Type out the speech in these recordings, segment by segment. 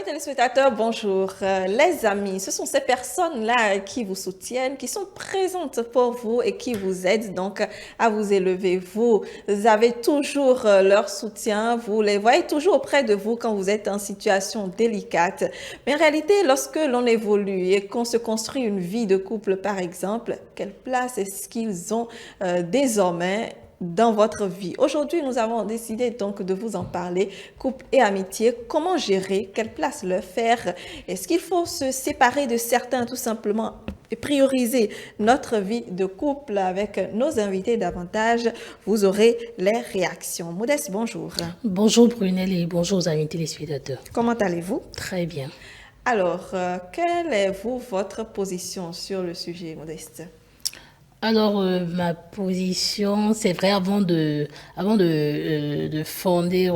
téléspectateurs, bonjour. Les amis, ce sont ces personnes-là qui vous soutiennent, qui sont présentes pour vous et qui vous aident donc à vous élever. Vous avez toujours leur soutien, vous les voyez toujours auprès de vous quand vous êtes en situation délicate. Mais en réalité, lorsque l'on évolue et qu'on se construit une vie de couple, par exemple, quelle place est-ce qu'ils ont désormais dans votre vie? Aujourd'hui, nous avons décidé donc de vous en parler, couple et amitié, comment gérer, quelle place leur faire, est-ce qu'il faut se séparer de certains tout simplement et prioriser notre vie de couple avec nos invités davantage. Vous aurez les réactions. Modeste, bonjour. Bonjour Brunel et bonjour aux amis téléspectateurs. Comment allez-vous? Très bien. Alors, quelle est votre position sur le sujet, Modeste? Alors, ma position, c'est vrai, avant de fonder,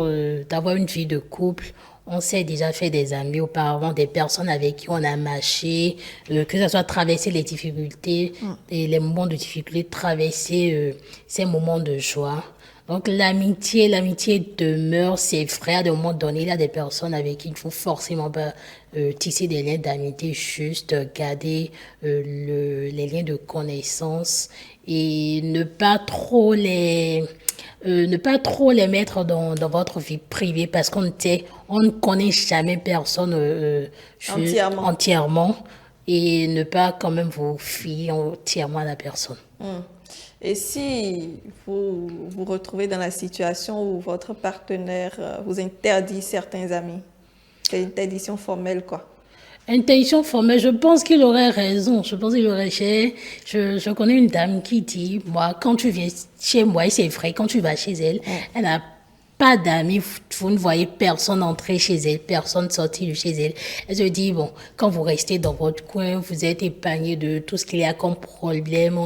d'avoir une vie de couple, on s'est déjà fait des amis auparavant, des personnes avec qui on a marché, que ce soit traverser les difficultés et les moments de difficulté, traverser ces moments de joie. Donc l'amitié demeure, c'est vrai, à des moments donnés, il y a des personnes avec qui il faut forcément pas tisser des liens d'amitié, juste garder les liens de connaissance et ne pas trop les mettre dans votre vie privée parce on ne connaît jamais personne Entièrement. entièrement et ne pas quand même vous fier entièrement à la personne. Et si vous vous retrouvez dans la situation où votre partenaire vous interdit certains amis, c'est une interdiction formelle, quoi. Intention formelle, je pense qu'il aurait raison. Je pense qu'il aurait. Je connais une dame qui dit, moi, quand tu viens chez moi, et c'est vrai, quand tu vas chez elle, elle n'a pas d'amis, vous ne voyez personne entrer chez elle, personne sortir de chez elle. Elle se dit, bon, quand vous restez dans votre coin, vous êtes épargné de tout ce qu'il y a comme problème,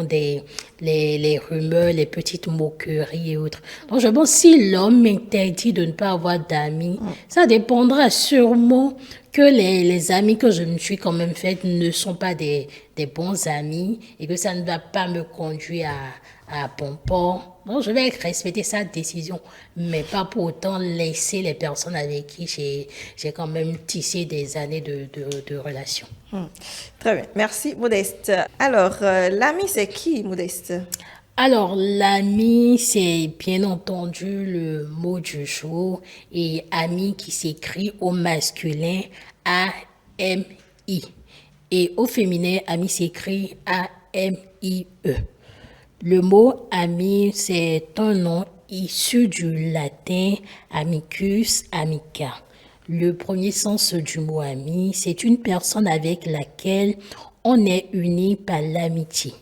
les rumeurs, les petites moqueries et autres. Donc, je pense que si l'homme m'interdit de ne pas avoir d'amis, ça dépendra sûrement que les amis que je me suis quand même faits ne sont pas des bons amis et que ça ne va pas me conduire à bon port. Donc, je vais respecter sa décision, mais pas pour autant laisser les personnes avec qui j'ai quand même tissé des années de relation. Très bien. Merci, Modeste. Alors, l'ami, c'est qui, Modeste? Alors, l'ami, c'est bien entendu le mot du jour et ami qui s'écrit au masculin A-M-I et au féminin, ami s'écrit A-M-I-E. Le mot ami, c'est un nom issu du latin amicus, amica. Le premier sens du mot ami, c'est une personne avec laquelle on est uni par l'amitié.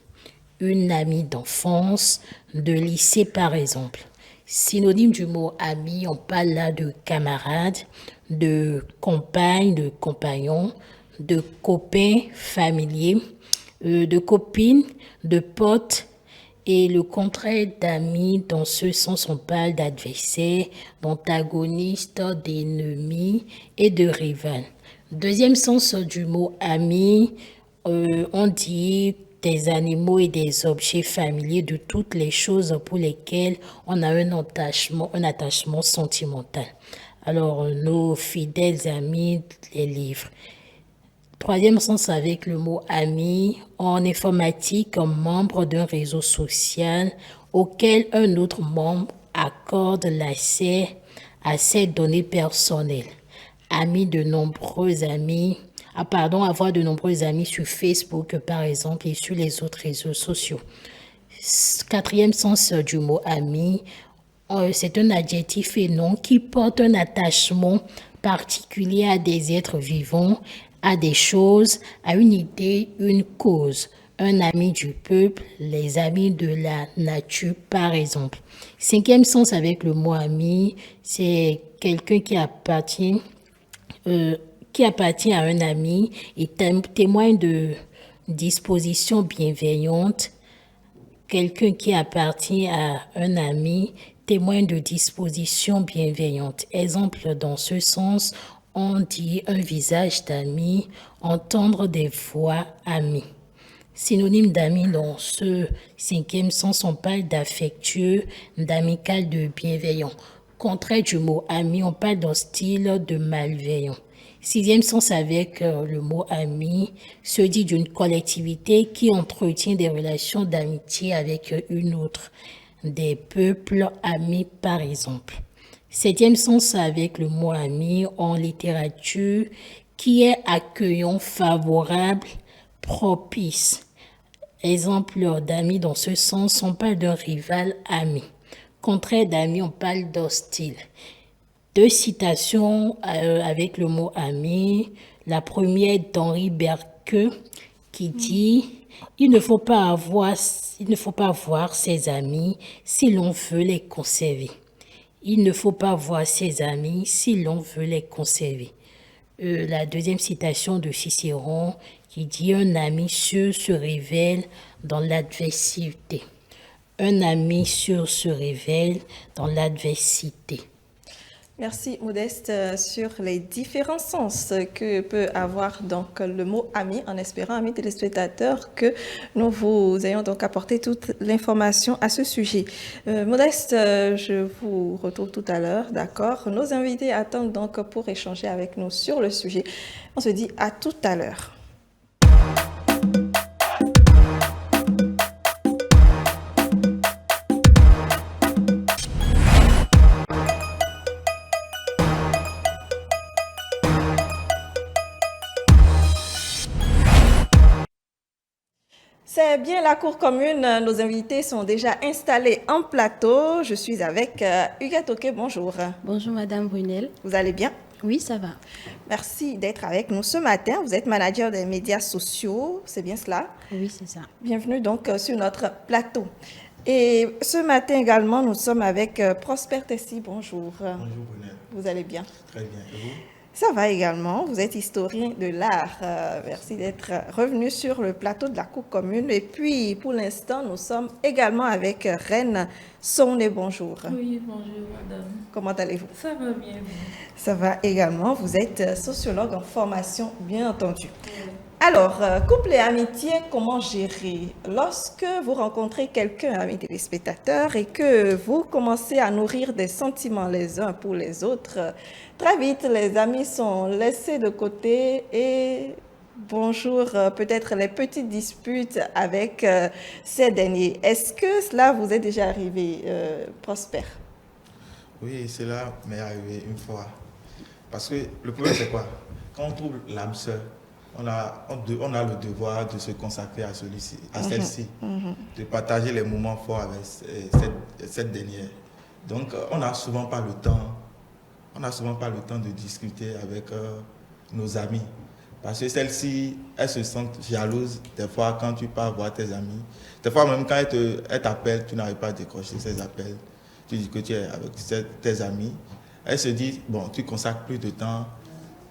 Une amie d'enfance, de lycée par exemple. Synonyme du mot ami, on parle là de camarade, de compagne, de compagnon, de copain familier, de copine, de pote, et le contraire d'ami, dans ce sens, on parle d'adversaire, d'antagoniste, d'ennemi et de rival. Deuxième sens du mot ami, on dit des animaux et des objets familiers, de toutes les choses pour lesquelles on a un attachement sentimental. Alors, nos fidèles amis, les livres. Troisième sens avec le mot ami, en informatique, comme membre d'un réseau social auquel un autre membre accorde l'accès à ses données personnelles. Ami de nombreux amis, avoir de nombreux amis sur Facebook par exemple et sur les autres réseaux sociaux. Quatrième sens du mot ami, c'est un adjectif et nom qui porte un attachement particulier à des êtres vivants, à des choses, à une idée, une cause. Un ami du peuple, les amis de la nature par exemple. Cinquième sens avec le mot ami, c'est quelqu'un qui appartient à un ami et témoigne de disposition bienveillante. Quelqu'un qui appartient à un ami témoigne de disposition bienveillante. Exemple, dans ce sens, on dit un visage d'ami, entendre des voix amis. Synonyme d'ami dans ce cinquième sens, on parle d'affectueux, d'amical, de bienveillant. Contraire du mot ami, on parle d'un style de malveillant. Sixième sens avec le mot ami se dit d'une collectivité qui entretient des relations d'amitié avec une autre, des peuples amis par exemple. Septième sens avec le mot ami en littérature qui est accueillant, favorable, propice. Exemple d'amis dans ce sens, on parle d'un rival ami. Contraire d'ami, on parle d'hostile. Deux citations avec le mot ami. La première est d'Henri Bergqueux qui dit il ne faut pas avoir ses amis si l'on veut les conserver. Il ne faut pas voir ses amis si l'on veut les conserver. La deuxième citation de Cicéron qui dit un ami sûr se révèle dans l'adversité. Un ami sûr se révèle dans l'adversité. Merci Modeste sur les différents sens que peut avoir donc le mot ami, en espérant, amis téléspectateurs, que nous vous ayons donc apporté toute l'information à ce sujet. Modeste, je vous retrouve tout à l'heure, d'accord? Nos invités attendent donc pour échanger avec nous sur le sujet. On se dit à tout à l'heure. C'est bien la cour commune. Nos invités sont déjà installés en plateau. Je suis avec Huguette Oke. Bonjour. Bonjour Madame Brunel. Vous allez bien? Oui, ça va. Merci d'être avec nous ce matin. Vous êtes manager des médias sociaux, c'est bien cela? Oui, c'est ça. Bienvenue donc sur notre plateau. Et ce matin également, nous sommes avec Prosper Tessi. Bonjour. Bonjour Brunel. Vous allez bien? Très bien. Et vous? Ça va également. Vous êtes historien de l'art. Merci d'être revenu sur le plateau de la Cour commune. Et puis, pour l'instant, nous sommes également avec Reine Sonné. Bonjour. Oui, bonjour madame. Comment allez-vous? Ça va bien. Ça va également. Vous êtes sociologue en formation, bien entendu. Alors, couple et amitié, comment gérer? Lorsque vous rencontrez quelqu'un, amis téléspectateurs, et que vous commencez à nourrir des sentiments les uns pour les autres, très vite, les amis sont laissés de côté et bonjour, peut-être les petites disputes avec ces derniers. Est-ce que cela vous est déjà arrivé, Prosper? Oui, cela m'est arrivé une fois. Parce que le problème, c'est quoi? Quand on trouve l'âme sœur, on a le devoir de se consacrer à celui-ci, à celle-ci, de partager les moments forts avec cette dernière. Donc, on n'a souvent pas le temps. On n'a souvent pas le temps de discuter avec nos amis. Parce que celles-ci, elles se sentent jalouses des fois quand tu pars voir tes amis. Des fois même quand elles t'appellent, tu n'arrives pas à décrocher ces appels. Tu dis que tu es avec tes amis. Elles se disent, bon, tu consacres plus de temps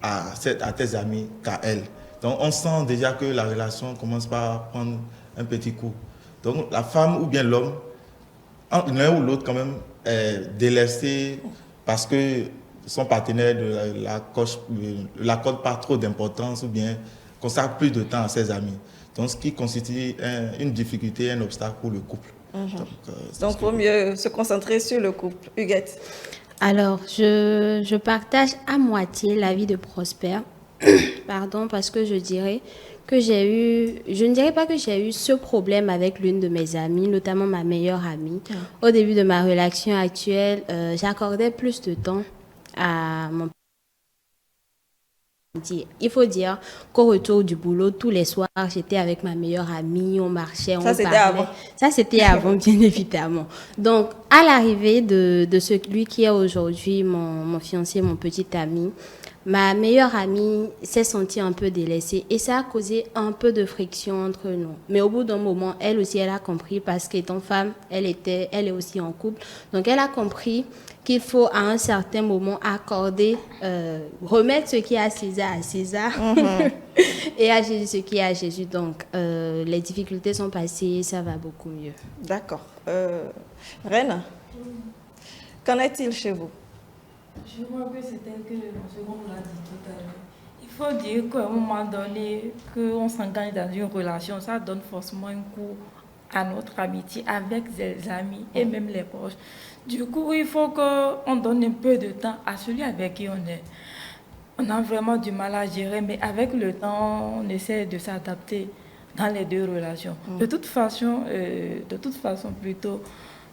à tes amis qu'à elles. Donc on sent déjà que la relation commence par prendre un petit coup. Donc la femme ou bien l'homme, l'un ou l'autre quand même, est délaissé parce que son partenaire ne l'accorde pas trop d'importance ou bien consacre plus de temps à ses amis. Donc ce qui constitue une difficulté, un obstacle pour le couple. Donc il vaut mieux se concentrer sur le couple. Huguette? Alors, je partage à moitié l'avis de Prosper. Pardon, parce que je ne dirais pas que j'ai eu ce problème avec l'une de mes amies, notamment ma meilleure amie. Au début de ma relation actuelle, j'accordais plus de temps à mon petit. Il faut dire qu'au retour du boulot, tous les soirs, j'étais avec ma meilleure amie, on marchait, on parlait. Avant. Ça, c'était avant, bien évidemment. Donc, à l'arrivée de celui qui est aujourd'hui mon fiancé, mon petit ami, ma meilleure amie s'est sentie un peu délaissée et ça a causé un peu de friction entre nous. Mais au bout d'un moment, elle aussi, elle a compris parce qu'étant femme, elle est aussi en couple. Donc, elle a compris qu'il faut à un certain moment accorder, remettre ce qui est à César et à Jésus ce qui est à Jésus. Donc, les difficultés sont passées, ça va beaucoup mieux. D'accord. Reine, qu'en est-il chez vous? Je crois que c'est tel que ce qu'on l'a dit tout à l'heure. Il faut dire qu'à un moment donné, qu'on s'engage dans une relation, ça donne forcément un coup à notre amitié avec les amis et même les proches. Du coup, il faut qu'on donne un peu de temps à celui avec qui on est. on a vraiment du mal à gérer, mais avec le temps, on essaie de s'adapter dans les deux relations. De toute façon, plutôt,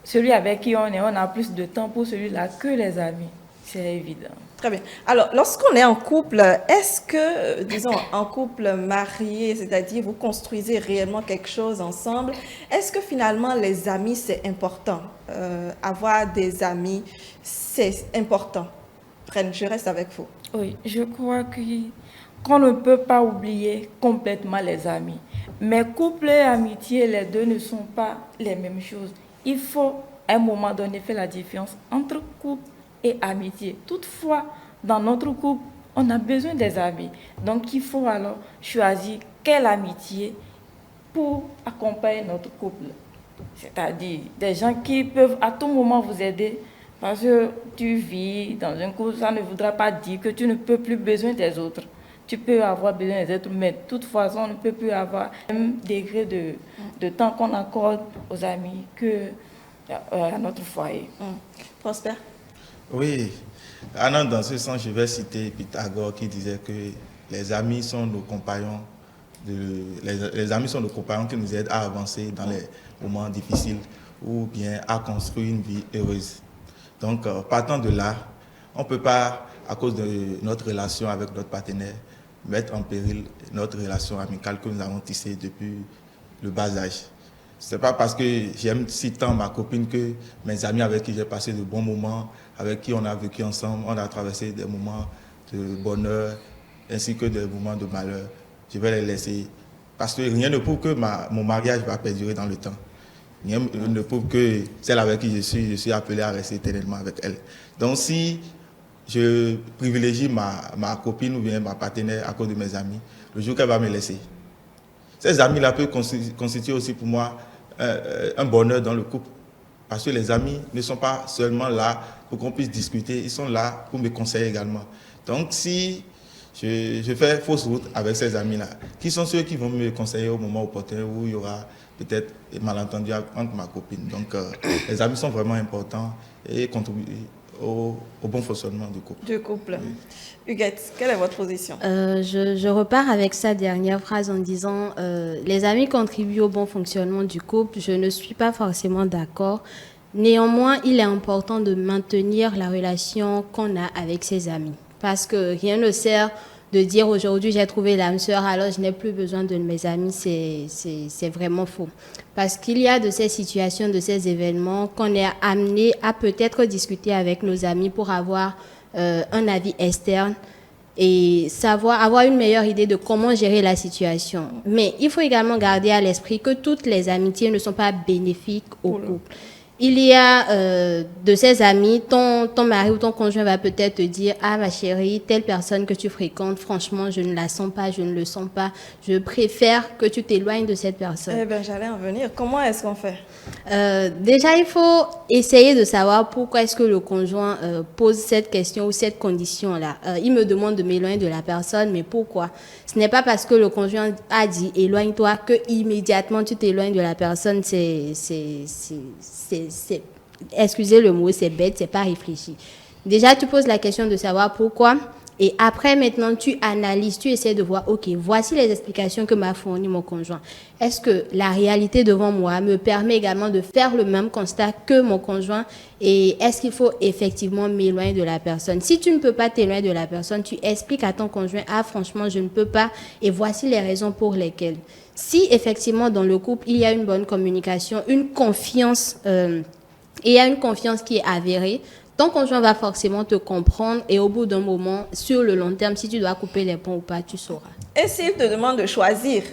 celui avec qui on est, on a plus de temps pour celui-là que les amis. C'est évident. Très bien. Alors, lorsqu'on est en couple, est-ce que, disons, en couple marié, c'est-à-dire vous construisez réellement quelque chose ensemble, est-ce que finalement les amis, c'est important? Avoir des amis, c'est important. Reine, je reste avec vous. Oui, je crois qu'on ne peut pas oublier complètement les amis. Mais couple et amitié, les deux ne sont pas les mêmes choses. Il faut, à un moment donné, faire la différence entre couple et amitié. Toutefois, dans notre couple, on a besoin des amis. Donc, il faut alors choisir quelle amitié pour accompagner notre couple. C'est-à-dire des gens qui peuvent à tout moment vous aider. Parce que tu vis dans un couple, ça ne voudra pas dire que tu ne peux plus besoin des autres. Tu peux avoir besoin des autres, mais de toute façon, on ne peut plus avoir le même degré de temps qu'on accorde aux amis que à notre foyer. Prosper? Oui, allant dans ce sens, je vais citer Pythagore qui disait que les amis sont nos compagnons, les amis sont nos compagnons qui nous aident à avancer dans les moments difficiles ou bien à construire une vie heureuse. Donc, partant de là, on ne peut pas, à cause de notre relation avec notre partenaire, mettre en péril notre relation amicale que nous avons tissée depuis le bas âge. Ce n'est pas parce que j'aime si tant ma copine que mes amis avec qui j'ai passé de bons moments, avec qui on a vécu ensemble, on a traversé des moments de bonheur ainsi que des moments de malheur. Je vais les laisser parce que rien ne prouve que mon mariage va perdurer dans le temps. Rien ne prouve que celle avec qui je suis appelé à rester éternellement avec elle. Donc si je privilégie ma copine ou bien ma partenaire à cause de mes amis, le jour qu'elle va me laisser, ces amis-là peuvent constituer aussi pour moi un bonheur dans le couple. Parce que les amis ne sont pas seulement là pour qu'on puisse discuter, ils sont là pour me conseiller également. Donc si je fais fausse route avec ces amis-là, qui sont ceux qui vont me conseiller au moment opportun où il y aura peut-être des malentendus entre ma copine. Donc les amis sont vraiment importants et contribuent au bon fonctionnement du couple. Du couple. Oui. Huguette, quelle est votre position? Je repars avec sa dernière phrase en disant les amis contribuent au bon fonctionnement du couple. Je ne suis pas forcément d'accord. Néanmoins, il est important de maintenir la relation qu'on a avec ses amis. Parce que rien ne sert de dire aujourd'hui j'ai trouvé l'âme sœur, alors je n'ai plus besoin de mes amis, c'est vraiment faux. Parce qu'il y a de ces situations, de ces événements qu'on est amené à peut-être discuter avec nos amis pour avoir un avis externe et avoir une meilleure idée de comment gérer la situation. Mais il faut également garder à l'esprit que toutes les amitiés ne sont pas bénéfiques au couple. Il y a de ces amis, ton mari ou ton conjoint va peut-être te dire « Ah ma chérie, telle personne que tu fréquentes, franchement, je ne la sens pas, je ne le sens pas. Je préfère que tu t'éloignes de cette personne. » Eh bien, j'allais en venir. Comment est-ce qu'on fait? Déjà, il faut essayer de savoir pourquoi est-ce que le conjoint pose cette question ou cette condition-là. Il me demande de m'éloigner de la personne, mais pourquoi? Ce n'est pas parce que le conjoint a dit « éloigne-toi » que immédiatement tu t'éloignes de la personne. Excusez le mot, c'est bête, c'est pas réfléchi. Déjà, tu poses la question de savoir pourquoi. Et après, maintenant, tu analyses, tu essaies de voir, OK, voici les explications que m'a fourni mon conjoint. Est-ce que la réalité devant moi me permet également de faire le même constat que mon conjoint? Et est-ce qu'il faut effectivement m'éloigner de la personne? Si tu ne peux pas t'éloigner de la personne, tu expliques à ton conjoint, ah, franchement, je ne peux pas, et voici les raisons pour lesquelles. Si effectivement, dans le couple, il y a une bonne communication, une confiance, et il y a une confiance qui est avérée, ton conjoint va forcément te comprendre et au bout d'un moment, sur le long terme, si tu dois couper les ponts ou pas, tu sauras. Et s'il te demande de choisir,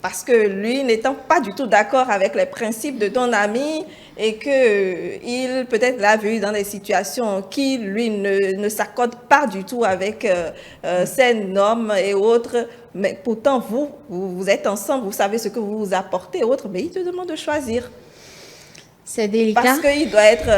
parce que lui n'étant pas du tout d'accord avec les principes de ton ami et qu'il peut-être l'a vu dans des situations qui, lui, ne s'accordent pas du tout avec ses normes et autres, mais pourtant vous êtes ensemble, vous savez ce que vous vous apportez et autres, mais il te demande de choisir. C'est délicat. Parce qu'il doit être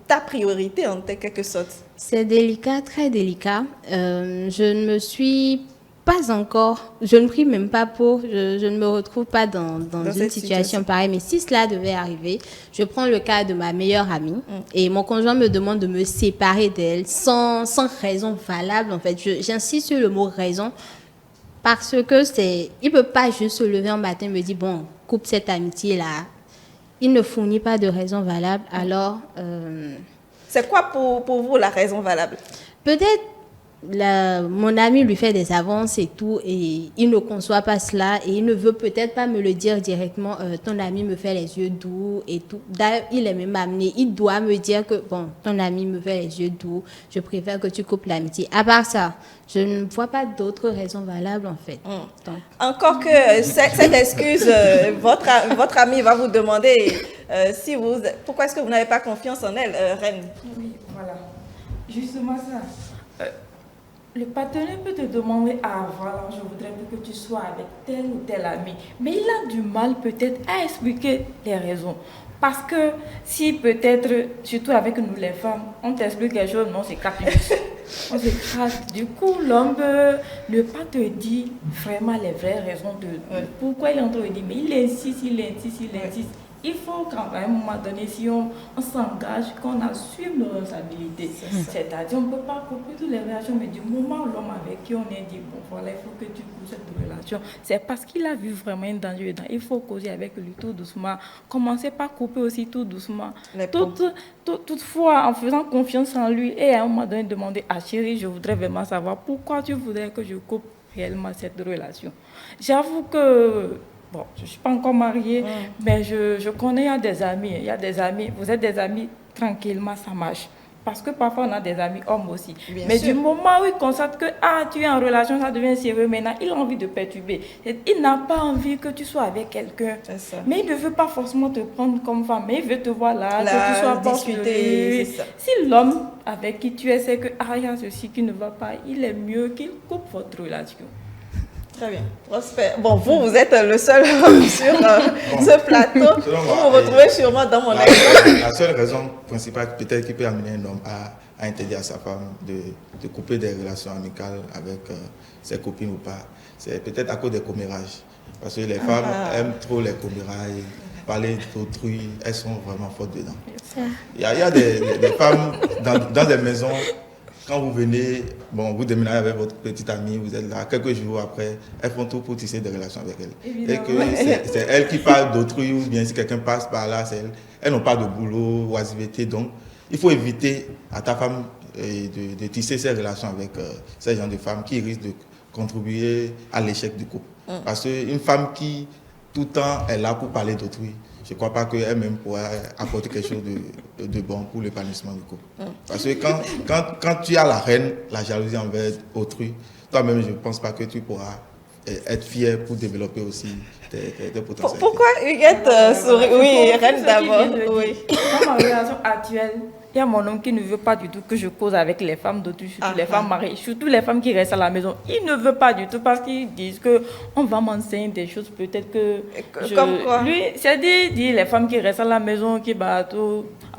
ta priorité en quelque sorte. C'est délicat, très délicat. Je ne me suis Pas encore. Je ne prie même pas pour. Je ne me retrouve pas dans une cette situation pareille. Mais si cela devait arriver, je prends le cas de ma meilleure amie et mon conjoint me demande de me séparer d'elle sans raison valable. En fait, j'insiste sur le mot raison parce que il peut pas juste se lever un matin et me dire bon, coupe cette amitié-là. Il ne fournit pas de raison valable. Alors, C'est quoi pour vous la raison valable? peut-être mon ami lui fait des avances et tout, et il ne conçoit pas cela, et il ne veut peut-être pas me le dire directement. Ton ami me fait les yeux doux et tout. D'ailleurs, il est même amené, il doit me dire que bon, ton ami me fait les yeux doux, je préfère que tu coupes l'amitié. À part ça, je ne vois pas d'autres raisons valables en fait. Donc, Encore que cette excuse, votre ami va vous demander pourquoi est-ce que vous n'avez pas confiance en elle, Reine? Oui, voilà. Justement ça. Le partenaire peut te demander, ah voilà, je voudrais que tu sois avec tel ou tel ami. Mais il a du mal peut-être à expliquer les raisons. Parce que si peut-être, surtout avec nous les femmes, on t'explique quelque chose, non, c'est caprice. On se craque. Du coup, l'homme ne pas te dire vraiment les vraies raisons de pourquoi il est en train de dire. Mais il insiste. Il faut qu'à un moment donné, si on s'engage, qu'on assume nos responsabilités. C'est-à-dire, on ne peut pas couper toutes les relations, mais du moment où l'homme avec qui on est dit, bon, voilà, il faut que tu coupes cette relation, c'est parce qu'il a vu vraiment un danger dedans. Il faut causer avec lui tout doucement. Commencer par couper aussi tout doucement. Toutefois, en faisant confiance en lui et à un moment donné, demander, ah chérie, je voudrais vraiment savoir pourquoi tu voudrais que je coupe réellement cette relation. J'avoue que bon, je ne suis pas encore mariée, mais je connais, il y a des amis, vous êtes des amis, tranquillement, ça marche. Parce que parfois, on a des amis hommes aussi. Mais du moment où il constate que tu es en relation, ça devient sérieux maintenant, il a envie de perturber. Il n'a pas envie que tu sois avec quelqu'un. Mais il ne veut pas forcément te prendre comme femme, mais il veut te voir là, que tu sois proche de lui. Si l'homme avec qui tu es sait que il y a ceci qui ne va pas, il est mieux qu'il coupe votre relation. Très bien. Prosper. Bon, vous êtes le seul homme sur ce plateau. Vous vous retrouvez sûrement dans mon exemple. La seule raison principale peut-être qui peut amener un homme à interdire à sa femme de couper des relations amicales avec ses copines ou pas, c'est peut-être à cause des commérages. Parce que les femmes aiment trop les commérages, parler d'autrui, elles sont vraiment fortes dedans. Il y a des femmes dans des maisons. Quand vous venez, bon, vous déménagez avec votre petite amie, vous êtes là, quelques jours après, elles font tout pour tisser des relations avec elle. Évidemment. Et que c'est elle qui parle d'autrui, ou bien si quelqu'un passe par là, c'est elle. Elles n'ont pas de boulot, oisiveté, donc il faut éviter à ta femme de tisser ces relations avec ces gens de femmes qui risquent de contribuer à l'échec du couple. Parce qu'une femme qui, tout le temps, est là pour parler d'autrui, je ne crois pas qu'elle-même pourra apporter quelque chose de bon pour l'épanouissement du couple. Parce que quand tu as la haine, la jalousie envers autrui, toi-même, je ne pense pas que tu pourras être fier pour développer aussi tes potentialités. Pourquoi Huguette sourit? Oui, Reine d'abord. Oui. Dans ma relation actuelle, il y a mon homme qui ne veut pas du tout que je cause avec les femmes d'autrui, surtout les femmes mariées, surtout les femmes qui restent à la maison. Il ne veut pas du tout parce qu'ils disent qu'on va m'enseigner des choses peut-être que... Comme quoi? Lui, c'est dit les femmes qui restent à la maison, qui battent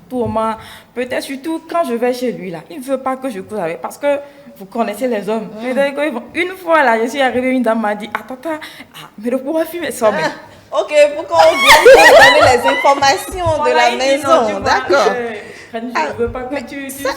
pour moi. Peut-être surtout quand je vais chez lui, là, il ne veut pas que je cause avec parce que vous connaissez les hommes. Une fois, là, je suis arrivée, une dame m'a dit, attends, mais le pouvoir fumer ça, mais... Ok, pour qu'on vienne vous donner les informations de la maison, d'accord. Je ne veux pas que tu ça,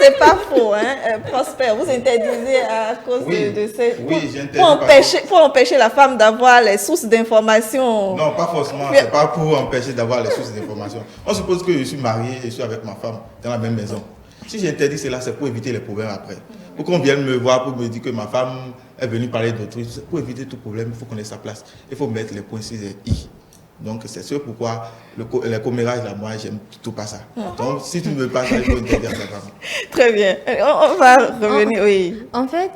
c'est pas faux, hein, Prosper. Vous interdisez à cause de cette... Oui, j'interdis. Pour empêcher la femme d'avoir les sources d'informations. Non, pas forcément. C'est pas pour empêcher d'avoir les sources d'informations. On suppose que je suis marié et je suis avec ma femme dans la même maison. Si j'interdis cela, c'est pour éviter les problèmes après. Pour qu'on vienne me voir, pour me dire que ma femme est venue parler d'autrui. Pour éviter tout problème, il faut connaître sa place. Il faut mettre les points sur les i. Donc, c'est ce pourquoi les commérages, là, moi, j'aime tout pas ça. Donc, si tu ne veux pas ça, il faut interdire à ta femme. Très bien. On va revenir, oui. En fait,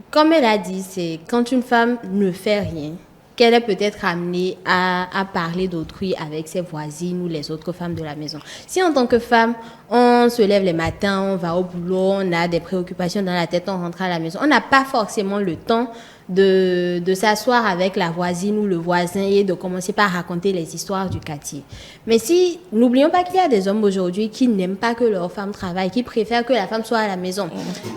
comme elle a dit, c'est quand une femme ne fait rien, qu'elle est peut-être amenée à parler d'autrui avec ses voisines ou les autres femmes de la maison. Si en tant que femme, on se lève les matins, on va au boulot, on a des préoccupations dans la tête, on rentre à la maison, on n'a pas forcément le temps de s'asseoir avec la voisine ou le voisin et de commencer par raconter les histoires du quartier. Mais si, n'oublions pas qu'il y a des hommes aujourd'hui qui n'aiment pas que leur femme travaille, qui préfèrent que la femme soit à la maison.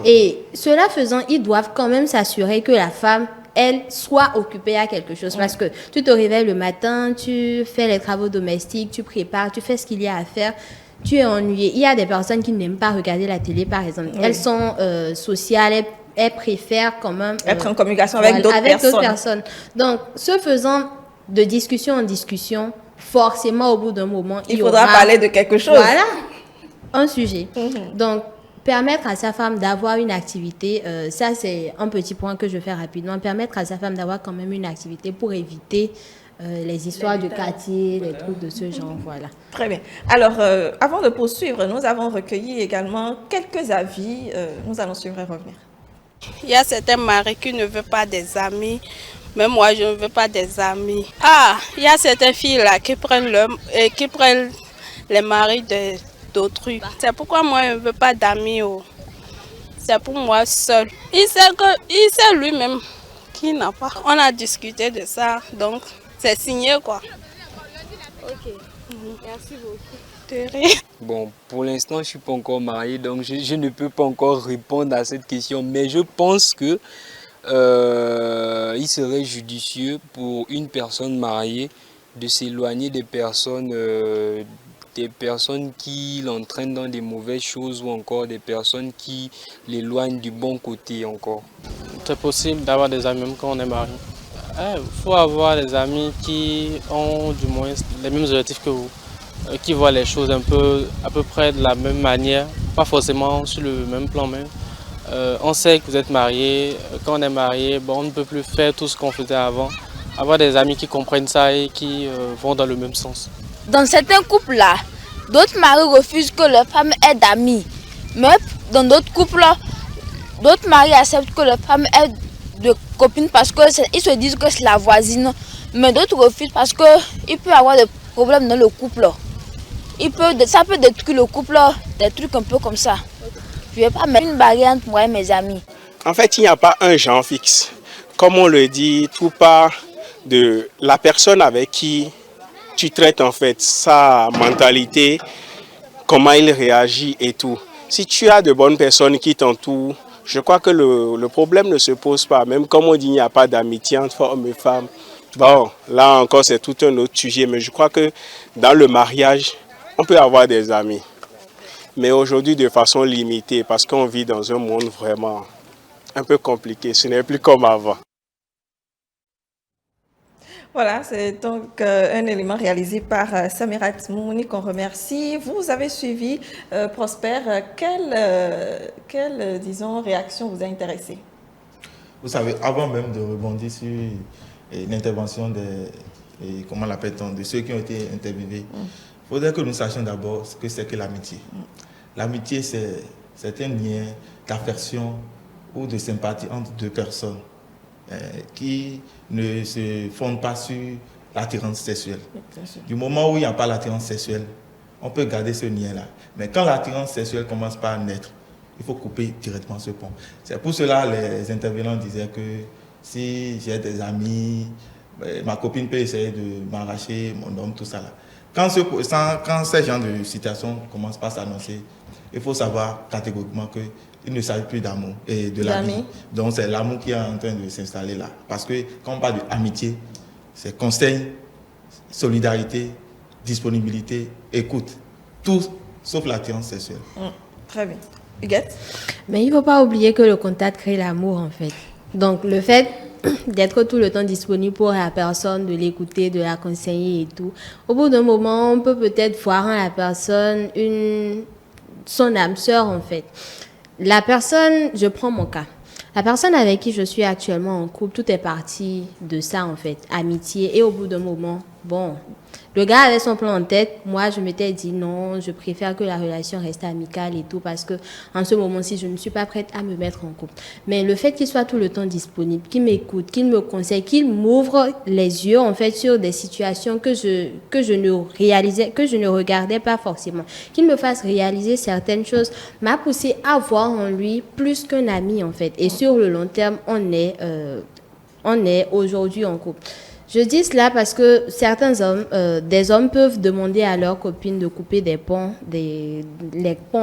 Et cela faisant, ils doivent quand même s'assurer que la femme, elle, soit occupée à quelque chose. Parce que tu te réveilles le matin, tu fais les travaux domestiques, tu prépares, tu fais ce qu'il y a à faire. Tu es ennuyé. Il y a des personnes qui n'aiment pas regarder la télé, par exemple. Elles sont sociales, elles préfèrent quand même être en communication avec d'autres personnes. Donc, ce faisant de discussion en discussion, forcément, au bout d'un moment, il faudra parler de quelque chose. Voilà, un sujet. Donc, permettre à sa femme d'avoir une activité, ça c'est un petit point que je fais rapidement, permettre à sa femme d'avoir quand même une activité pour éviter les histoires du quartier, les trucs de ce genre, voilà. Très bien. Alors, avant de poursuivre, nous avons recueilli également quelques avis. Nous allons suivre et revenir. Il y a certains maris qui ne veulent pas des amis. Même moi, je ne veux pas des amis. Ah, il y a certaines filles là qui prennent les maris d'autrui. C'est pourquoi moi, je ne veux pas d'amis. Oh. C'est pour moi seul. Il sait lui-même qu'il n'a pas. On a discuté de ça, donc c'est signé quoi. Ok, merci beaucoup. Bon, pour l'instant, je ne suis pas encore marié, donc je ne peux pas encore répondre à cette question. Mais je pense que il serait judicieux pour une personne mariée de s'éloigner des personnes qui l'entraînent dans des mauvaises choses ou encore des personnes qui l'éloignent du bon côté encore. C'est possible d'avoir des amis même quand on est marié. Il faut avoir des amis qui ont du moins les mêmes objectifs que vous, qui voient les choses à peu près de la même manière, pas forcément sur le même plan même. On sait que vous êtes marié, quand on est marié, bon, on ne peut plus faire tout ce qu'on faisait avant. Avoir des amis qui comprennent ça et qui vont dans le même sens. Dans certains couples-là, d'autres maris refusent que leur femme ait d'amis. Mais dans d'autres couples, d'autres maris acceptent que leur femme ait de copines parce qu'ils se disent que c'est la voisine. Mais d'autres refusent parce qu'il peut y avoir des problèmes dans le couple. Ça peut détruire le couple, des trucs un peu comme ça. Je ne vais pas mettre une barrière entre moi et mes amis. En fait, il n'y a pas un genre fixe. Comme on le dit, tout part de la personne avec qui tu traites en fait, sa mentalité, comment il réagit et tout. Si tu as de bonnes personnes qui t'entourent, je crois que le problème ne se pose pas. Même comme on dit, il n'y a pas d'amitié entre hommes et femmes. Bon, là encore, c'est tout un autre sujet. Mais je crois que dans le mariage, on peut avoir des amis. Mais aujourd'hui, de façon limitée, parce qu'on vit dans un monde vraiment un peu compliqué. Ce n'est plus comme avant. Voilà, c'est donc un élément réalisé par Samirat Moumouni qu'on remercie. Vous avez suivi Prosper. Quelle, disons, réaction vous a intéressé? Vous savez, avant même de rebondir sur l'intervention comment l'appelle-t-on, de ceux qui ont été interviewés, il faudrait que nous sachions d'abord ce que c'est que l'amitié. L'amitié, c'est un lien d'affection ou de sympathie entre deux personnes qui ne se fondent pas sur l'attirance sexuelle. Du moment où il n'y a pas l'attirance sexuelle, on peut garder ce lien-là. Mais quand l'attirance sexuelle commence par naître, il faut couper directement ce pont. C'est pour cela que les intervenants disaient que si j'ai des amis, ma copine peut essayer de m'arracher, mon homme, tout ça là. Quand ce genre de situation commence par s'annoncer, il faut savoir catégoriquement qu'il ne s'agit plus d'amour et de l'ami. Donc c'est l'amour qui est en train de s'installer là. Parce que quand on parle d'amitié, c'est conseil, solidarité, disponibilité, écoute. Tout sauf l'attirance sexuelle. Très bien. Huguette? Mais il ne faut pas oublier que le contact crée l'amour en fait. Donc le fait d'être tout le temps disponible pour la personne, de l'écouter, de la conseiller et tout. Au bout d'un moment, on peut peut-être voir en la personne son âme sœur en fait. La personne, je prends mon cas. La personne avec qui je suis actuellement en couple, tout est parti de ça en fait, amitié. Et au bout d'un moment, bon, le gars avait son plan en tête. Moi, je m'étais dit non, je préfère que la relation reste amicale et tout parce que en ce moment-ci, je ne suis pas prête à me mettre en couple. Mais le fait qu'il soit tout le temps disponible, qu'il m'écoute, qu'il me conseille, qu'il m'ouvre les yeux en fait sur des situations que je ne regardais pas forcément, qu'il me fasse réaliser certaines choses, m'a poussé à voir en lui plus qu'un ami en fait. Et sur le long terme, on est on est aujourd'hui en couple. Je dis cela parce que certains hommes, des hommes peuvent demander à leurs copines de couper les ponts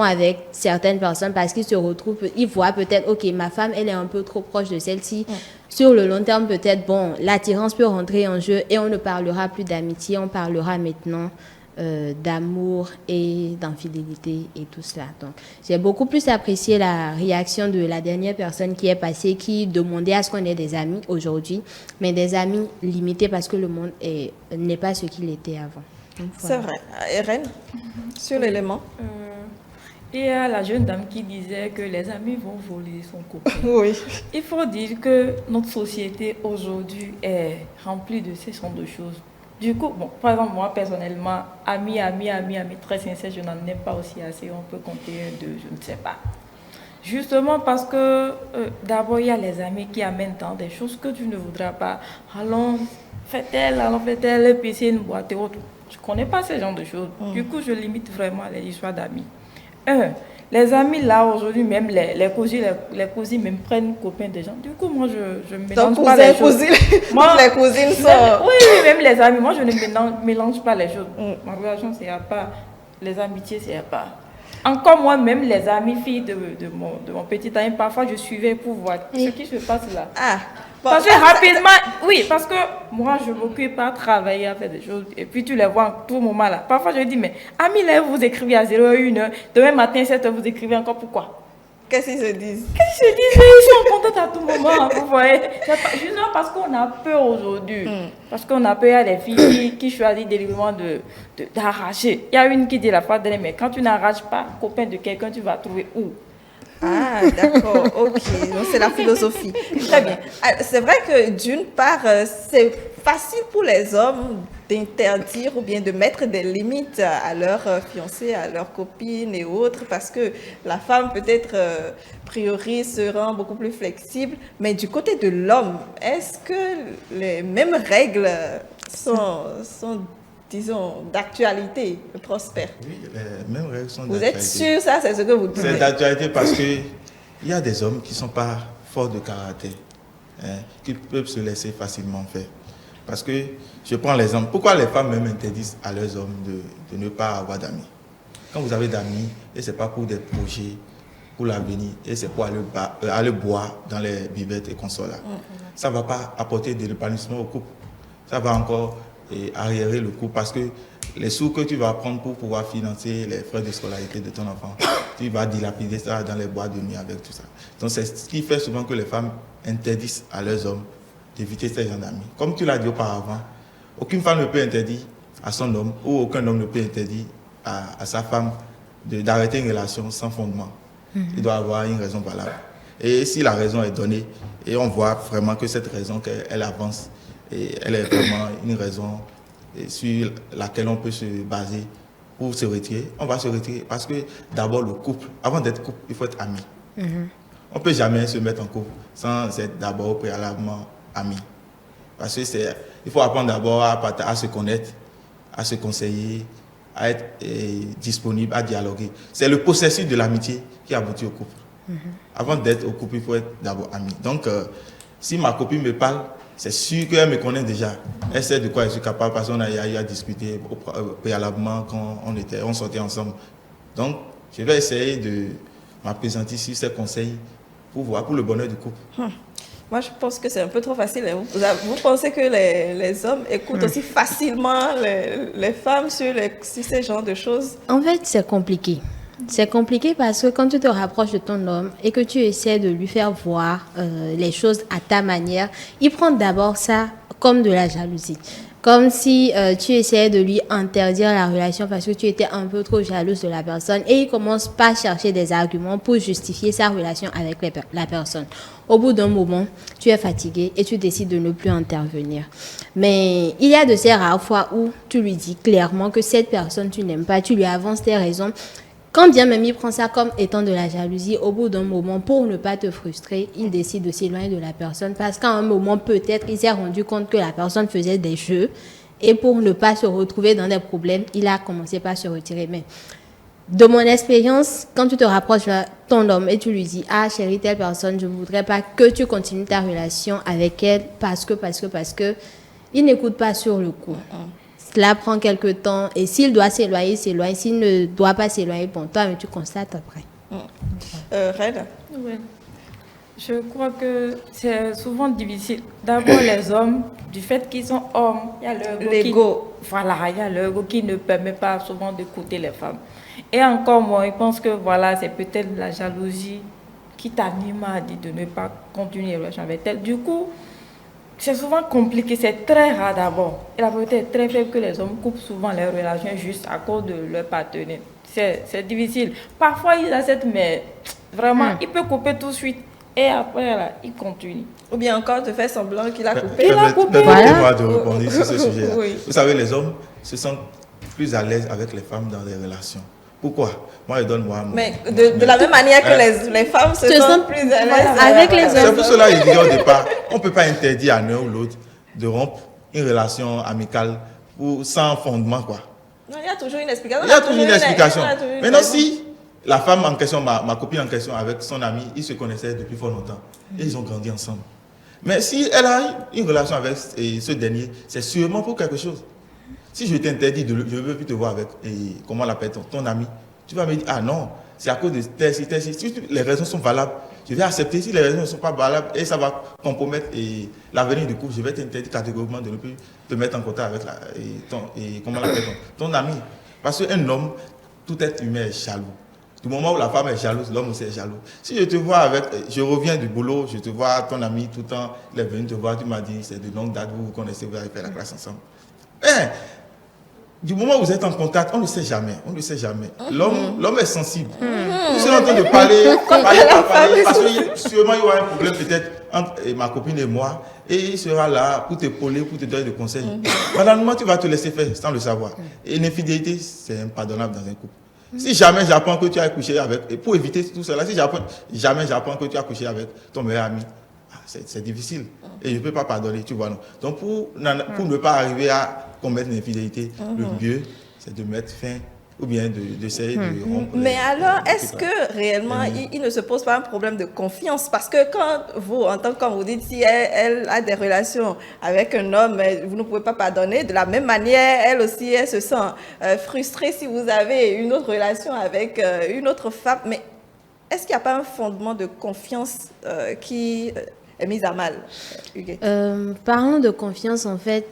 avec certaines personnes parce qu'ils se retrouvent, ils voient peut-être, ok, ma femme, elle est un peu trop proche de celle-ci. Sur le long terme, peut-être, bon, l'attirance peut rentrer en jeu et on ne parlera plus d'amitié, on parlera maintenant d'amour et d'infidélité et tout cela. Donc, j'ai beaucoup plus apprécié la réaction de la dernière personne qui est passée, qui demandait à ce qu'on ait des amis aujourd'hui, mais des amis limités parce que le monde n'est pas ce qu'il était avant. Voilà. C'est vrai. Irène, sur l'élément. Il y a la jeune dame qui disait que les amis vont voler son copain. Oui. Il faut dire que notre société aujourd'hui est remplie de ces sortes de choses. Du coup, bon, par exemple, moi personnellement, amis très sincères, je n'en ai pas aussi assez. On peut compter deux, je ne sais pas. Justement parce que d'abord, il y a les amis qui amènent dans des choses que tu ne voudras pas. Allons, fais-elle, piscine, boîte et autres. Je ne connais pas ce genre de choses. Du coup, je limite vraiment les histoires d'amis. Les amis là aujourd'hui, même les cousines même prennent copains des gens. Du coup, moi je mélange pas les choses. Moi, les cousines sont. Oui, même les amis. Moi je ne mélange pas les choses. Ma relation c'est à part, les amitiés c'est à part. Encore moi-même les amies filles de mon petit ami, parfois je suivais pour voir ce qui se passe là. Parce que rapidement, oui, parce que moi, je m'occupe à travailler, à faire des choses, et puis tu les vois en tout moment là. Parfois, je dis, mais amis, là, vous écrivez à 0h01, demain matin, 7h, vous écrivez encore, pourquoi? Qu'est-ce qu'ils se disent? Ils sont contents à tout moment, vous voyez. Justement parce qu'on a peur aujourd'hui. Parce qu'on a peur, il y a des filles qui choisissent délibérément d'arracher. Il y a une qui dit la fois dernière, mais quand tu n'arraches pas, copain de quelqu'un, tu vas trouver où? Ah, d'accord, ok. Donc, c'est la philosophie. Très bien. C'est vrai que d'une part, c'est facile pour les hommes d'interdire ou bien de mettre des limites à leurs fiancés, à leurs copines et autres, parce que la femme peut-être priori se rend beaucoup plus flexible. Mais du côté de l'homme, est-ce que les mêmes règles sont disons, d'actualité, Prosper? Oui, les mêmes règles sont d'actualité. Vous êtes sûr, ça, c'est ce que vous dites? C'est d'actualité parce qu'il y a des hommes qui ne sont pas forts de caractère, qui peuvent se laisser facilement faire. Parce que, je prends l'exemple, pourquoi les femmes même interdisent à leurs hommes de ne pas avoir d'amis? Quand vous avez d'amis, et ce n'est pas pour des projets, pour l'avenir, et c'est pour aller boire dans les bivettes et consoles là. Ça ne va pas apporter de l'épanouissement au couple. Ça va encore arriérer le couple parce que les sous que tu vas prendre pour pouvoir financer les frais de scolarité de ton enfant, tu vas dilapider ça dans les boîtes de nuit avec tout ça. Donc c'est ce qui fait souvent que les femmes interdisent à leurs hommes d'éviter ces gens d'amis. Comme tu l'as dit auparavant, aucune femme ne peut interdire à son homme ou aucun homme ne peut interdire à sa femme d'arrêter une relation sans fondement. Il doit avoir une raison valable. Et si la raison est donnée, et on voit vraiment que cette raison qu'elle avance, et elle est vraiment une raison sur laquelle on peut se baser pour se retirer. On va se retirer parce que d'abord le couple, avant d'être couple, il faut être ami. On ne peut jamais se mettre en couple sans être d'abord préalablement ami. Parce que il faut apprendre d'abord à se connaître, à se conseiller, à être disponible, à dialoguer. C'est le processus de l'amitié qui aboutit au couple. Avant d'être au couple, il faut être d'abord ami. Donc, si ma copine me parle, c'est sûr qu'elle me connaît déjà. Elle sait de quoi je suis capable parce qu'on a eu à discuter préalablement quand on sortait ensemble. Donc, je vais essayer de m'appesantir sur ces conseils pour le bonheur du couple. Moi, je pense que c'est un peu trop facile. Vous pensez que les hommes écoutent aussi facilement les femmes sur ces genres de choses? En fait, c'est compliqué. C'est compliqué parce que quand tu te rapproches de ton homme et que tu essaies de lui faire voir les choses à ta manière, il prend d'abord ça comme de la jalousie. Comme si tu essayais de lui interdire la relation parce que tu étais un peu trop jalouse de la personne et il commence pas à chercher des arguments pour justifier sa relation avec la personne. Au bout d'un moment, tu es fatigué et tu décides de ne plus intervenir. Mais il y a de ces rares fois où tu lui dis clairement que cette personne, tu n'aimes pas, tu lui avances tes raisons. Quand bien même il prend ça comme étant de la jalousie, au bout d'un moment, pour ne pas te frustrer, il décide de s'éloigner de la personne parce qu'à un moment, peut-être, il s'est rendu compte que la personne faisait des jeux et pour ne pas se retrouver dans des problèmes, il a commencé par se retirer. Mais de mon expérience, quand tu te rapproches ton homme et tu lui dis, ah chérie, telle personne, je ne voudrais pas que tu continues ta relation avec elle parce que, il n'écoute pas sur le coup. Cela prend quelque temps et s'il doit s'éloigner, il s'éloigne. S'il ne doit pas s'éloigner, bon, toi, mais tu constates après. Reine? Oui. Je crois que c'est souvent difficile. D'abord, les hommes, du fait qu'ils sont hommes, il y a leur l'ego. Voilà, il y a leur ego qui ne permet pas souvent d'écouter les femmes. Et encore moi, je pense que voilà, c'est peut-être la jalousie qui t'anime à dire de ne pas continuer la relation avec elle. Du coup, c'est souvent compliqué, c'est très rare d'abord. Et la vérité est très faible que les hommes coupent souvent leurs relations juste à cause de leur partenaire. C'est difficile. Parfois, ils acceptent, mais vraiment, il peut couper tout de suite. Et après, là, il continue. Ou bien encore te faire semblant qu'il a coupé. Il a coupé. Permettez-moi de répondre sur ce sujet-là. Oui. Vous savez, les hommes se sentent plus à l'aise avec les femmes dans les relations. Pourquoi? Moi, je donne moi. Mais de la même manière que les femmes se sentent plus à l'aise avec les hommes. C'est pour cela que je disais au départ, on ne peut pas interdire à l'un ou l'autre de rompre une relation amicale sans fondement, quoi. Non, il y a toujours une explication. Il y a toujours une explication. Maintenant, si la femme en question, ma copine en question, avec son ami, ils se connaissaient depuis fort longtemps et ils ont grandi ensemble. Mais si elle a une relation avec ce dernier, c'est sûrement pour quelque chose. Si je t'interdis, je ne veux plus te voir avec, comment on l'appelle, ton ami, tu vas me dire, ah non, c'est à cause de tel. Si les raisons sont valables, je vais accepter. Si les raisons ne sont pas valables et ça va compromettre l'avenir du couple, je vais t'interdire catégoriquement de ne plus te mettre en contact avec ton ami. Parce qu'un homme, tout être humain est jaloux. Du moment où la femme est jalouse, l'homme aussi est jaloux. Si je te vois je reviens du boulot, je te vois, ton ami, tout le temps, il est venu te voir, tu m'as dit, c'est de longue date, vous vous connaissez, vous avez fait la classe ensemble. Du moment où vous êtes en contact, on ne sait jamais. L'homme est sensible. Nous sommes en train de parler, parce que sûrement il y aura un problème peut-être entre ma copine et moi, et il sera là pour t'épauler, pour te donner des conseils. Finalement, tu vas te laisser faire sans le savoir. Et l'infidélité, c'est impardonnable dans un couple. Si jamais j'apprends que tu as couché avec, et pour éviter tout cela, si jamais j'apprends que tu as couché avec ton meilleur ami, c'est difficile. Et je ne peux pas pardonner, tu vois. Non. Donc, pour ne pas arriver à commettre une infidélité, le mieux, c'est de mettre fin ou bien d'essayer de rompre. Mais alors, est-ce que réellement, il ne se pose pas un problème de confiance? Parce que quand vous, en tant que vous dites, si elle a des relations avec un homme, vous ne pouvez pas pardonner. De la même manière, elle aussi, elle se sent frustrée si vous avez une autre relation avec une autre femme. Mais est-ce qu'il n'y a pas un fondement de confiance qui est mis à mal, Huguette? Parlant de confiance, en fait,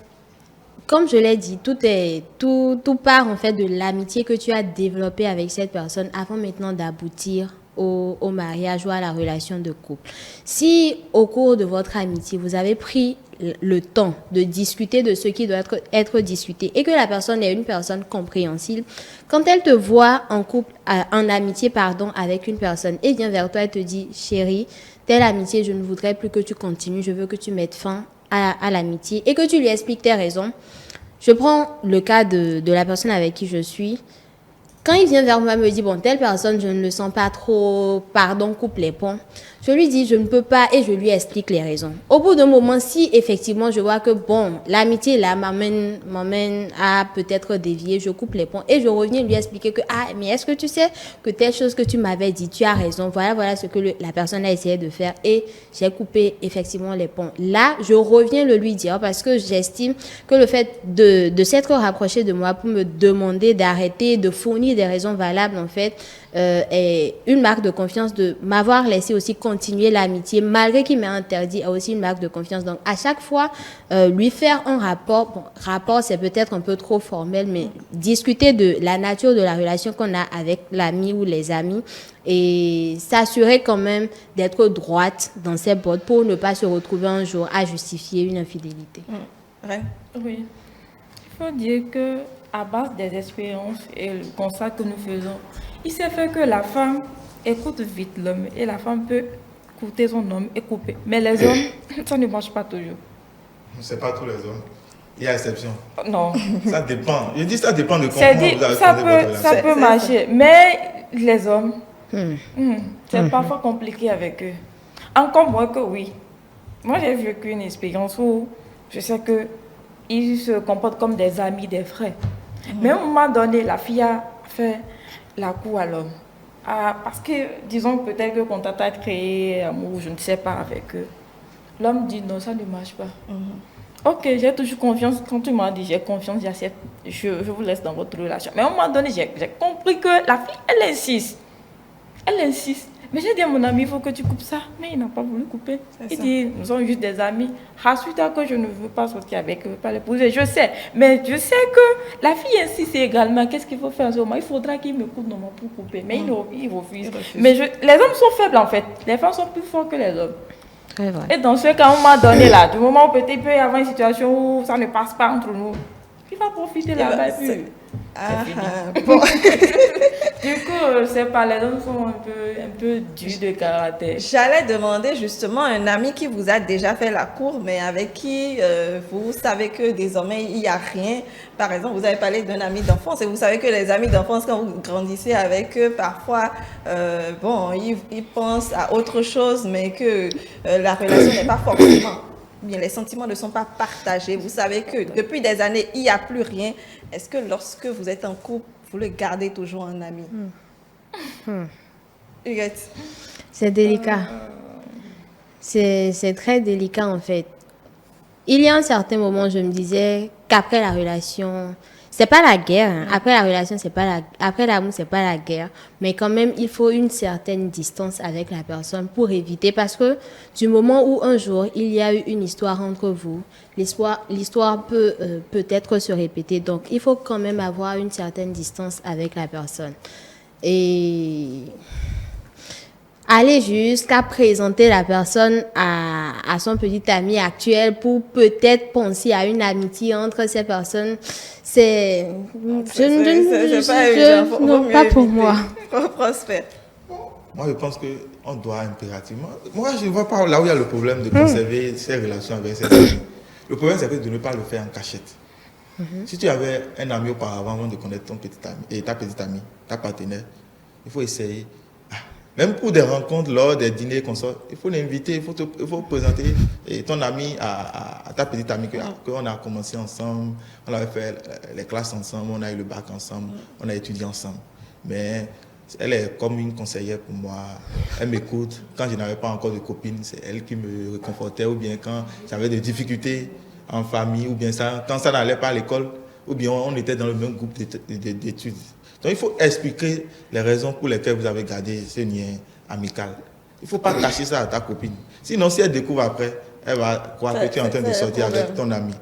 comme je l'ai dit, tout part en fait de l'amitié que tu as développée avec cette personne avant maintenant d'aboutir au mariage ou à la relation de couple. Si au cours de votre amitié, vous avez pris le temps de discuter de ce qui doit être discuté et que la personne est une personne compréhensible, quand elle te voit en couple, en amitié, avec une personne et vient vers toi et te dit, chérie, telle amitié, je ne voudrais plus que tu continues, je veux que tu mettes fin à l'amitié et que tu lui expliques tes raisons. Je prends le cas de la personne avec qui je suis. Quand il vient vers moi et me dit, bon, telle personne, je ne le sens pas trop, coupe les ponts. Je lui dis, je ne peux pas et je lui explique les raisons. Au bout d'un moment, si effectivement je vois que, bon, l'amitié là m'amène à peut-être dévier, je coupe les ponts et je reviens lui expliquer que, mais est-ce que tu sais que telle chose que tu m'avais dit, tu as raison, voilà ce que la personne a essayé de faire et j'ai coupé effectivement les ponts. Là, je reviens le lui dire parce que j'estime que le fait de s'être rapproché de moi pour me demander d'arrêter, de fournir des raisons valables, en fait, est une marque de confiance, de m'avoir laissé aussi continuer l'amitié, malgré qu'il m'ait interdit, est aussi une marque de confiance. Donc, à chaque fois, lui faire un rapport, rapport, c'est peut-être un peu trop formel, mais discuter de la nature de la relation qu'on a avec l'ami ou les amis et s'assurer quand même d'être droite dans ses bottes pour ne pas se retrouver un jour à justifier une infidélité. Oui. Il faut dire que à base des expériences et le constat que nous faisons, il s'est fait que la femme écoute vite l'homme et la femme peut écouter son homme et couper. Mais les hommes, ça ne marche pas toujours. C'est pas tous les hommes. Il y a exception. Non. Ça dépend. Je dis ça dépend de comment vous avez fondé votre relation. Ça peut marcher. Mais les hommes, c'est parfois compliqué avec eux. Encore moins que oui. Moi, j'ai vécu une expérience où je sais qu'ils se comportent comme des amis, des frères. Mais à un moment donné, la fille a fait la cour à l'homme. Parce que, disons, peut-être que quand tu as créé amour, je ne sais pas, avec eux, l'homme dit non, ça ne marche pas. Ok, j'ai toujours confiance. Quand tu m'as dit j'ai confiance, j'accepte, je vous laisse dans votre relation. Mais à un moment donné, j'ai compris que la fille, elle insiste. Elle insiste. Mais j'ai dit à mon ami, il faut que tu coupes ça. Mais il n'a pas voulu couper. Il dit, nous sommes juste des amis. Ensuite, que je ne veux pas sortir avec eux, pas l'épouser. Je sais. Mais je sais que la fille insiste également. Qu'est-ce qu'il faut faire en ce moment? Il faudra qu'il me coupe normalement pour couper. Mais il refuse. Mais les hommes sont faibles en fait. Les femmes sont plus fortes que les hommes. Très vrai. Et dans ce cas, on m'a donné là, du moment où peut-être il peut y avoir une situation où ça ne passe pas entre nous, il va profiter là-bas. Bon. Du coup, c'est pas, les hommes sont un peu durs de caractère. J'allais demander justement un ami qui vous a déjà fait la cour, mais avec qui vous savez que désormais il n'y a rien. Par exemple, vous avez parlé d'un ami d'enfance et vous savez que les amis d'enfance, quand vous grandissez avec eux, parfois, ils pensent à autre chose, mais que la relation n'est pas forcément... Bien, les sentiments ne sont pas partagés. Vous savez que depuis des années, il n'y a plus rien. Est-ce que lorsque vous êtes en couple, vous le gardez toujours un ami? Huguette? C'est délicat. C'est très délicat en fait. Il y a un certain moment, je me disais qu'après la relation, c'est pas la guerre. Hein. Après la relation, c'est pas après l'amour, c'est pas la guerre. Mais quand même, il faut une certaine distance avec la personne pour éviter. Parce que du moment où un jour, il y a eu une histoire entre vous, l'histoire peut peut-être se répéter. Donc, il faut quand même avoir une certaine distance avec la personne. Et aller jusqu'à présenter la personne à son petit ami actuel pour peut-être penser à une amitié entre ces personnes, c'est... Non, pas pour moi. Prosper. Moi, je pense qu'on doit impérativement... Moi, je ne vois pas là où il y a le problème de conserver ces relations avec ses amis. Le problème, c'est de ne pas le faire en cachette. Si tu avais un ami auparavant, avant de connaître ton petit ami, et ta petite amie, ta partenaire, il faut essayer... Même pour des rencontres, lors des dîners comme ça, il faut l'inviter, il faut présenter ton ami à ta petite amie qu'on a commencé ensemble, on avait fait les classes ensemble, on a eu le bac ensemble, on a étudié ensemble. Mais elle est comme une conseillère pour moi, elle m'écoute. Quand je n'avais pas encore de copine, c'est elle qui me réconfortait, ou bien quand j'avais des difficultés en famille, ou bien quand ça n'allait pas à l'école, ou bien on était dans le même groupe d'études. Donc, il faut expliquer les raisons pour lesquelles vous avez gardé ce lien amical. Il ne faut pas cacher ça à ta copine. Sinon, si elle découvre après, elle va croire que tu es en train de sortir avec ton ami.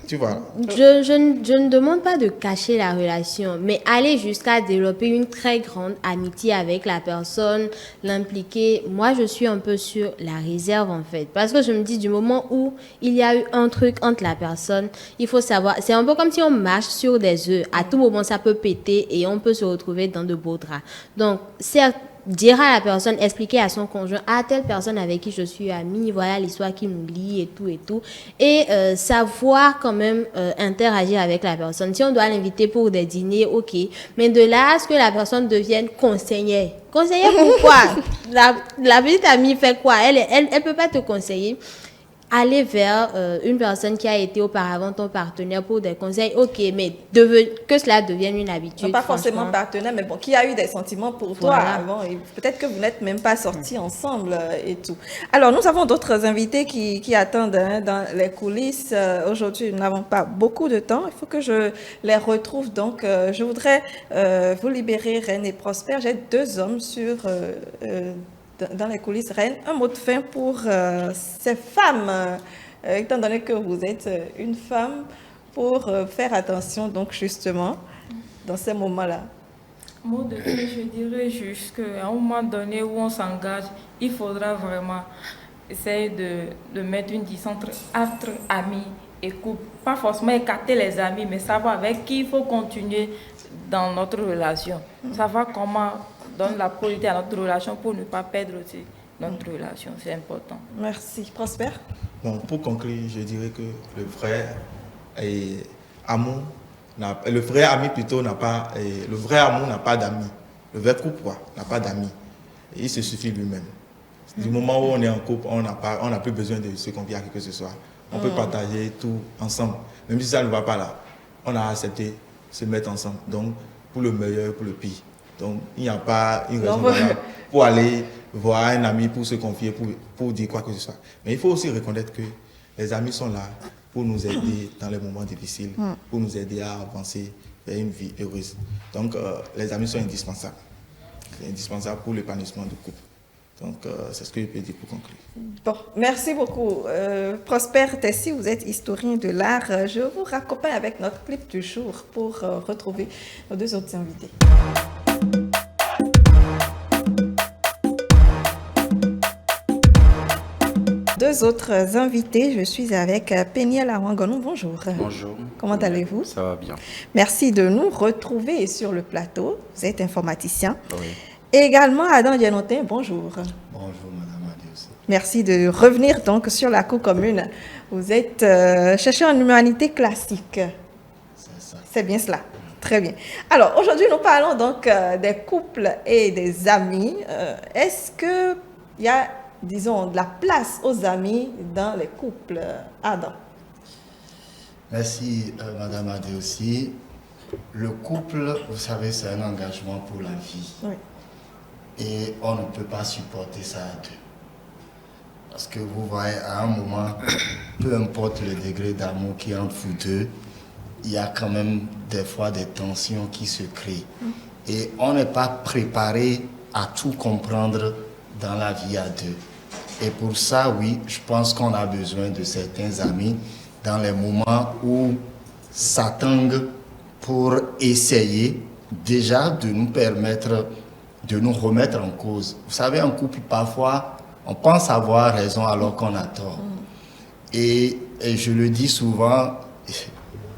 Tu vois? Je ne demande pas de cacher la relation, mais aller jusqu'à développer une très grande amitié avec la personne, l'impliquer. Moi, je suis un peu sur la réserve, en fait. Parce que je me dis, du moment où il y a eu un truc entre la personne, il faut savoir... C'est un peu comme si on marche sur des œufs. À tout moment, ça peut péter et on peut se retrouver dans de beaux draps. Donc, certes, dire à la personne, expliquer à son conjoint, à telle personne avec qui je suis amie, voilà l'histoire qui nous lie et tout. Et savoir quand même interagir avec la personne. Si on doit l'inviter pour des dîners, ok. Mais de là à ce que la personne devienne conseillère. Conseillère pourquoi? La petite amie fait quoi? Elle peut pas te conseiller. Aller vers une personne qui a été auparavant ton partenaire pour des conseils, ok, mais que cela devienne une habitude. Non, pas forcément partenaire, mais bon, qui a eu des sentiments pour toi avant. Et peut-être que vous n'êtes même pas sortis ensemble et tout. Alors, nous avons d'autres invités qui attendent dans les coulisses. Aujourd'hui, nous n'avons pas beaucoup de temps. Il faut que je les retrouve. Donc, je voudrais vous libérer, Reine et Prosper. J'ai deux hommes dans les coulisses. Reine, un mot de fin pour ces femmes, étant donné que vous êtes une femme, pour faire attention, donc justement, dans ces moments-là. Mot de fin, je dirais juste qu'à un moment donné où on s'engage, il faudra vraiment essayer de mettre une distance entre amis et couple. Pas forcément écarter les amis, mais savoir avec qui il faut continuer dans notre relation. Savoir comment donne la priorité à notre relation pour ne pas perdre aussi notre relation. C'est important. Merci. Prosper? Bon, pour conclure, je dirais que le vrai amour, le vrai ami plutôt n'a pas, le vrai amour n'a pas d'amis. Le vrai couple n'a pas d'amis. Il se suffit lui-même. Du moment où on est en couple, on n'a plus besoin de se confier à qui que ce soit. On peut partager tout ensemble. Même si ça ne va pas là, on a accepté de se mettre ensemble. Donc, pour le meilleur, pour le pire. Donc, il n'y a pas une raison Non, valable pour aller voir un ami, pour se confier, pour dire quoi que ce soit. Mais il faut aussi reconnaître que les amis sont là pour nous aider dans les moments difficiles, pour nous aider à avancer vers une vie heureuse. Donc, les amis sont indispensables. C'est indispensable pour l'épanouissement du couple. Donc, c'est ce que je peux dire pour conclure. Bon, merci beaucoup. Prosper Tessi, vous êtes historien de l'art. Je vous raccompagne avec notre clip du jour pour retrouver nos deux autres invités. Deux autres invités, je suis avec Péniel Awangonou. Bonjour. Bonjour. Comment allez-vous? Ça va bien. Merci de nous retrouver sur le plateau. Vous êtes informaticien. Oui. Et également Adam Dianotin, bonjour. Bonjour Madame Adios. Merci de revenir donc sur la cour commune. Vous êtes chercheur en humanité classique. C'est ça. C'est bien cela. Très bien. Alors aujourd'hui nous parlons donc des couples et des amis. Est-ce qu'il y a, disons, de la place aux amis dans les couples, Adam? Merci Madame Adios. Le couple, vous savez, c'est un engagement pour la vie. Oui. Et on ne peut pas supporter ça à deux. Parce que vous voyez, à un moment, peu importe le degré d'amour qui est entre vous deux, il y a quand même des fois des tensions qui se créent. Et on n'est pas préparé à tout comprendre dans la vie à deux. Et pour ça, oui, je pense qu'on a besoin de certains amis dans les moments où ça tangue pour essayer déjà de nous permettre de nous remettre en cause. Vous savez, en couple, parfois, on pense avoir raison alors qu'on a tort. Et je le dis souvent,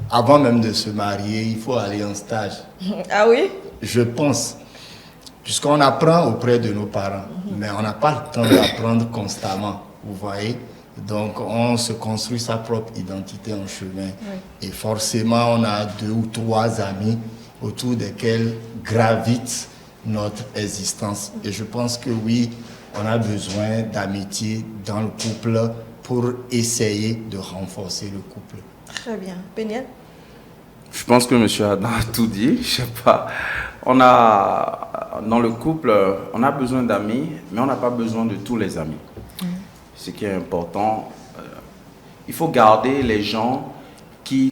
avant même de se marier, il faut aller en stage. Ah oui? Je pense. Puisqu'on apprend auprès de nos parents, mais on n'a pas le temps d'apprendre constamment, vous voyez. Donc, on se construit sa propre identité en chemin. Oui. Et forcément, on a 2 ou 3 amis autour desquels gravitent notre existence. Et je pense que oui, on a besoin d'amitié dans le couple pour essayer de renforcer le couple. Très bien. Péniel? Je pense que M. Adam a tout dit. Je sais pas. Dans le couple, on a besoin d'amis, mais on n'a pas besoin de tous les amis. Ce qui est important, il faut garder les gens qui...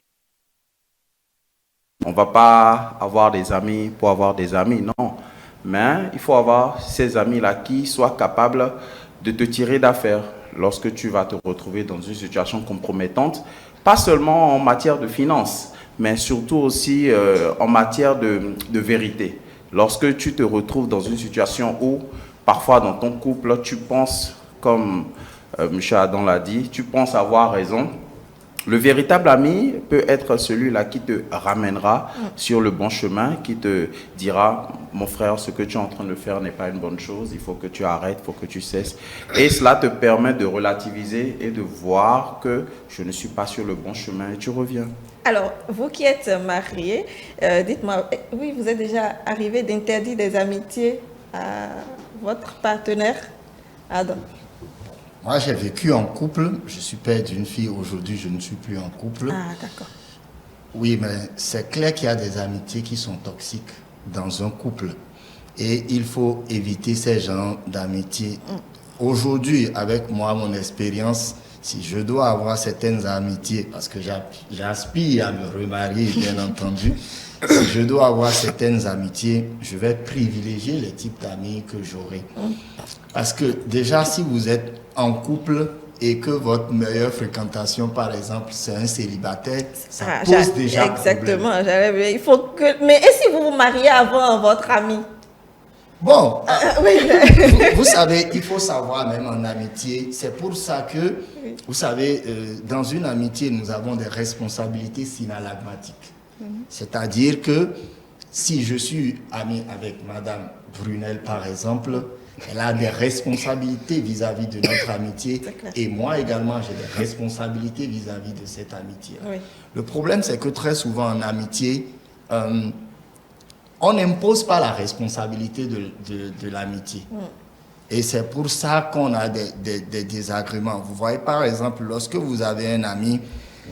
On ne va pas avoir des amis pour avoir des amis, non. Mais il faut avoir ces amis-là qui soient capables de te tirer d'affaire lorsque tu vas te retrouver dans une situation compromettante, pas seulement en matière de finances, mais surtout aussi en matière de vérité. Lorsque tu te retrouves dans une situation où, parfois dans ton couple, tu penses, comme M. Adam l'a dit, tu penses avoir raison. Le véritable ami peut être celui-là qui te ramènera sur le bon chemin, qui te dira, mon frère, ce que tu es en train de faire n'est pas une bonne chose, il faut que tu arrêtes, il faut que tu cesses. Et cela te permet de relativiser et de voir que je ne suis pas sur le bon chemin et tu reviens. Alors, vous qui êtes marié, dites-moi, oui, vous êtes déjà arrivé d'interdire des amitiés à votre partenaire, Adam? Moi, j'ai vécu en couple. Je suis père d'une fille. Aujourd'hui, je ne suis plus en couple. Ah, d'accord. Oui, mais c'est clair qu'il y a des amitiés qui sont toxiques dans un couple. Et il faut éviter ces genres d'amitiés. Aujourd'hui, avec moi, mon expérience, si je dois avoir certaines amitiés, parce que j'aspire à me remarier, bien entendu, si je dois avoir certaines amitiés, je vais privilégier les types d'amis que j'aurai. Parce que déjà, si vous êtes en couple et que votre meilleure fréquentation, par exemple, c'est un célibataire, ça pose déjà exactement, problème. Il faut que... Mais et si vous vous mariez avant votre ami? Bon, oui. vous savez, il faut savoir même en amitié, c'est pour ça que, vous savez, dans une amitié, nous avons des responsabilités synalagmatiques. C'est-à-dire que si je suis ami avec Madame Brunel, par exemple, elle a des responsabilités vis-à-vis de notre amitié et moi également j'ai des responsabilités vis-à-vis de cette amitié. Oui. Le problème c'est que très souvent en amitié, on n'impose pas la responsabilité de l'amitié. Et c'est pour ça qu'on a des désagréments. Vous voyez par exemple, lorsque vous avez un ami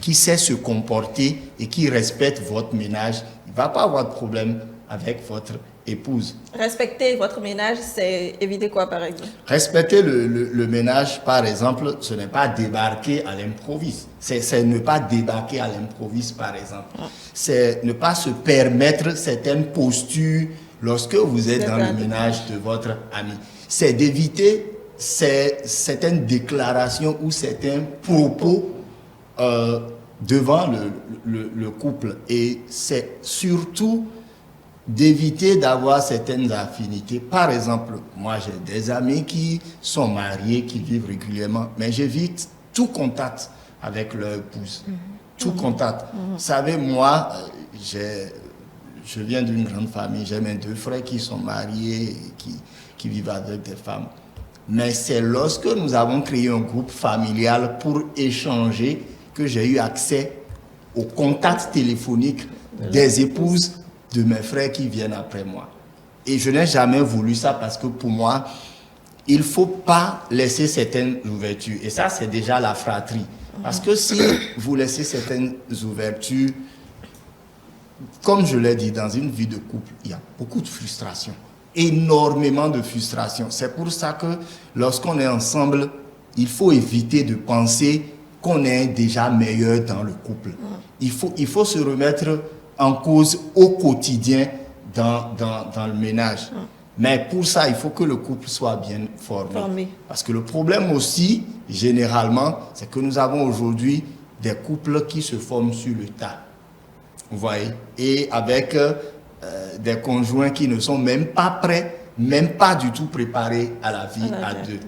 qui sait se comporter et qui respecte votre ménage, il ne va pas avoir de problème avec votre épouse. Respecter votre ménage, c'est éviter quoi, par exemple? Respecter le ménage, par exemple, ce n'est pas débarquer à l'improviste. C'est ne pas débarquer à l'improviste, par exemple. C'est ne pas se permettre certaines postures lorsque vous êtes dans le ménage de votre ami. C'est d'éviter certaines déclarations ou certains propos devant le couple. Et c'est surtout d'éviter d'avoir certaines affinités. Par exemple, moi j'ai des amis qui sont mariés, qui vivent régulièrement, mais j'évite tout contact avec leur épouse. Tout contact. Vous savez, moi, je viens d'une grande famille, j'ai mes 2 frères qui sont mariés, qui vivent avec des femmes. Mais c'est lorsque nous avons créé un groupe familial pour échanger que j'ai eu accès au contact téléphonique des épouses de mes frères qui viennent après moi. Et je n'ai jamais voulu ça parce que pour moi, il ne faut pas laisser certaines ouvertures. Et ça, c'est déjà la fratrie. Parce que si vous laissez certaines ouvertures, comme je l'ai dit, dans une vie de couple, il y a beaucoup de frustration. Énormément de frustration. C'est pour ça que lorsqu'on est ensemble, il faut éviter de penser qu'on est déjà meilleur dans le couple. Il faut se remettre en cause au quotidien dans le ménage. Mais pour ça, il faut que le couple soit bien formé. Parce que le problème aussi, généralement, c'est que nous avons aujourd'hui des couples qui se forment sur le tas. Vous voyez? Et avec des conjoints qui ne sont même pas prêts, même pas du tout préparés à la vie à deux.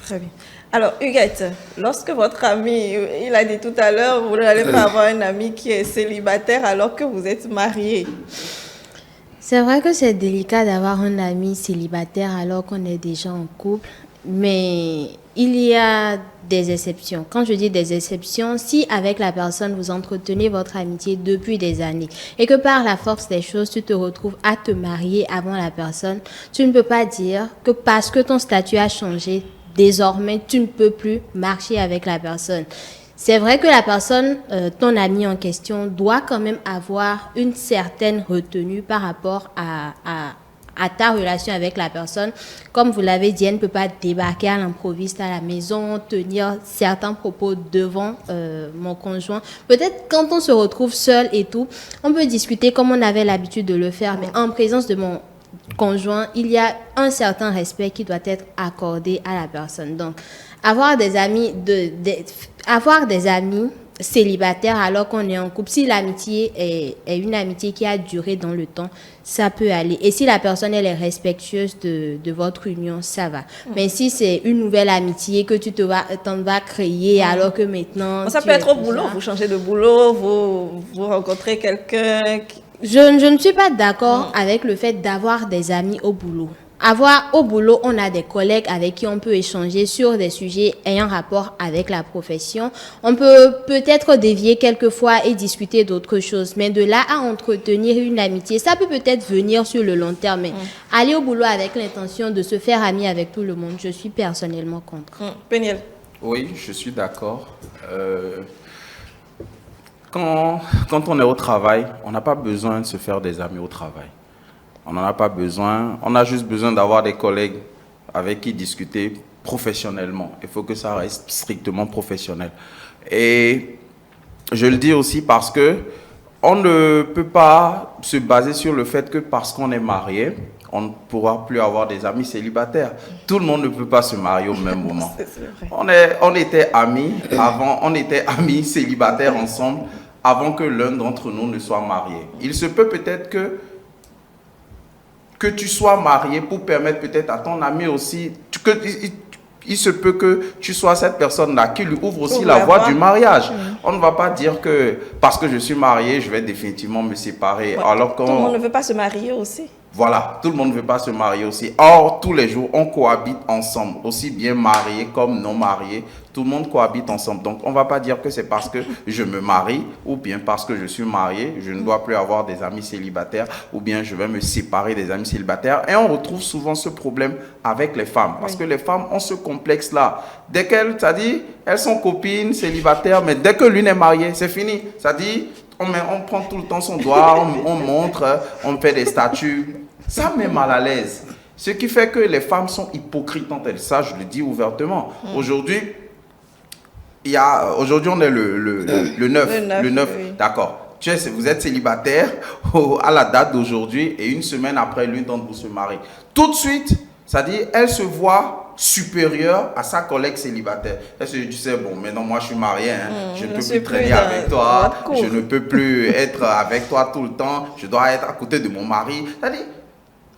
Très bien. Alors, Huguette, lorsque votre ami, il a dit tout à l'heure, vous n'allez pas avoir un ami qui est célibataire alors que vous êtes marié. C'est vrai que c'est délicat d'avoir un ami célibataire alors qu'on est déjà en couple, mais il y a des exceptions. Quand je dis des exceptions, si avec la personne vous entretenez votre amitié depuis des années et que par la force des choses, tu te retrouves à te marier avant la personne, tu ne peux pas dire que parce que ton statut a changé, désormais, tu ne peux plus marcher avec la personne. C'est vrai que la personne, ton ami en question, doit quand même avoir une certaine retenue par rapport à ta relation avec la personne. Comme vous l'avez dit, elle ne peut pas débarquer à l'improviste à la maison, tenir certains propos devant mon conjoint. Peut-être quand on se retrouve seul et tout, on peut discuter comme on avait l'habitude de le faire, mais en présence de mon conjoint, il y a un certain respect qui doit être accordé à la personne. Donc, avoir des amis célibataires alors qu'on est en couple, si l'amitié est une amitié qui a duré dans le temps, ça peut aller. Et si la personne elle est respectueuse de votre union, ça va. Mais si c'est une nouvelle amitié que tu t'en vas créer alors que maintenant... Ça peut être au boulot, vous changez de boulot, vous rencontrez quelqu'un... Je ne suis pas d'accord avec le fait d'avoir des amis au boulot. Au boulot, on a des collègues avec qui on peut échanger sur des sujets ayant rapport avec la profession. On peut peut-être dévier quelquefois et discuter d'autres choses. Mais de là à entretenir une amitié, ça peut peut-être venir sur le long terme. Mais aller au boulot avec l'intention de se faire ami avec tout le monde, je suis personnellement contre. Péniel. Oui, je suis d'accord. Quand on est au travail, on n'a pas besoin de se faire des amis au travail. On n'en a pas besoin. On a juste besoin d'avoir des collègues avec qui discuter professionnellement. Il faut que ça reste strictement professionnel. Et je le dis aussi parce que on ne peut pas se baser sur le fait que parce qu'on est marié, on ne pourra plus avoir des amis célibataires. Tout le monde ne peut pas se marier au même moment. On était amis avant, on était amis célibataires ensemble avant que l'un d'entre nous ne soit marié. Il se peut peut-être que tu sois marié pour permettre peut-être à ton ami aussi, il se peut que tu sois cette personne-là qui lui ouvre aussi la voie du mariage. On ne va pas dire que parce que je suis marié, je vais définitivement me séparer. Alors tout le monde ne veut pas se marier aussi. Voilà, tout le monde ne veut pas se marier aussi. Or, tous les jours, on cohabite ensemble, aussi bien mariés comme non mariés. Tout le monde cohabite ensemble. Donc, on ne va pas dire que c'est parce que je me marie ou bien parce que je suis marié, je ne dois plus avoir des amis célibataires ou bien je vais me séparer des amis célibataires. Et on retrouve souvent ce problème avec les femmes parce que les femmes ont ce complexe-là. Dès qu'elles, c'est-à-dire, elles sont copines, célibataires, mais dès que l'une est mariée, c'est fini. C'est-à-dire, on prend tout le temps son doigt, on montre, on fait des statuts. Ça met mal à l'aise. Ce qui fait que les femmes sont hypocrites entre elles. Ça, je le dis ouvertement. Aujourd'hui, aujourd'hui, on est le 9. Le 9, oui. D'accord. Vous êtes célibataire à la date d'aujourd'hui et une semaine après, l'une d'entre vous se marie. Tout de suite, c'est-à-dire, elle se voit supérieure à sa collègue célibataire. Elle se dit, tu sais, bon, maintenant moi je suis mariée, hein, je ne peux plus traîner avec toi, je ne peux plus être avec toi tout le temps, je dois être à côté de mon mari. C'est-à-dire,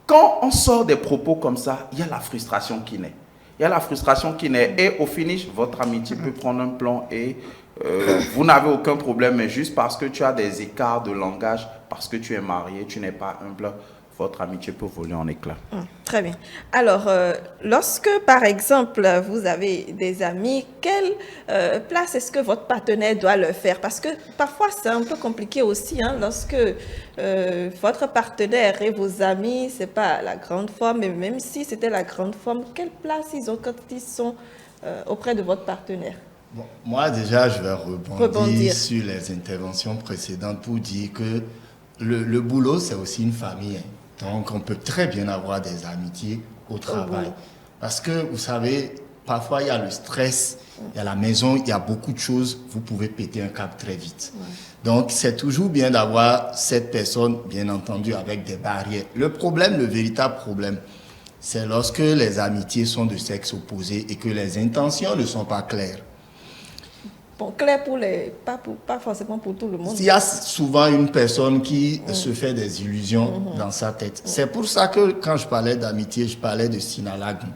quand on sort des propos comme ça, il y a la frustration qui naît. Il y a la frustration qui naît et au finish, votre amitié peut prendre un plan et vous n'avez aucun problème, mais juste parce que tu as des écarts de langage, parce que tu es marié, tu n'es pas humble, votre amitié peut voler en éclats. Très bien. Alors, lorsque, par exemple, vous avez des amis, quelle place est-ce que votre partenaire doit leur faire? Parce que parfois, c'est un peu compliqué aussi, hein, lorsque votre partenaire et vos amis, ce n'est pas la grande forme, mais même si c'était la grande forme, quelle place ils ont quand ils sont auprès de votre partenaire? Bon, moi, déjà, je vais rebondir sur les interventions précédentes pour dire que le boulot, c'est aussi une famille. Hein. Donc, on peut très bien avoir des amitiés au travail. Parce que, vous savez, parfois, il y a le stress, il y a la maison, il y a beaucoup de choses. Vous pouvez péter un câble très vite. Donc, c'est toujours bien d'avoir cette personne, bien entendu, avec des barrières. Le problème, le véritable problème, c'est lorsque les amitiés sont de sexe opposé et que les intentions ne sont pas claires. Bon, clair pour pas forcément pour tout le monde. Il y a souvent une personne qui se fait des illusions dans sa tête. C'est pour ça que quand je parlais d'amitié, je parlais de synalagme.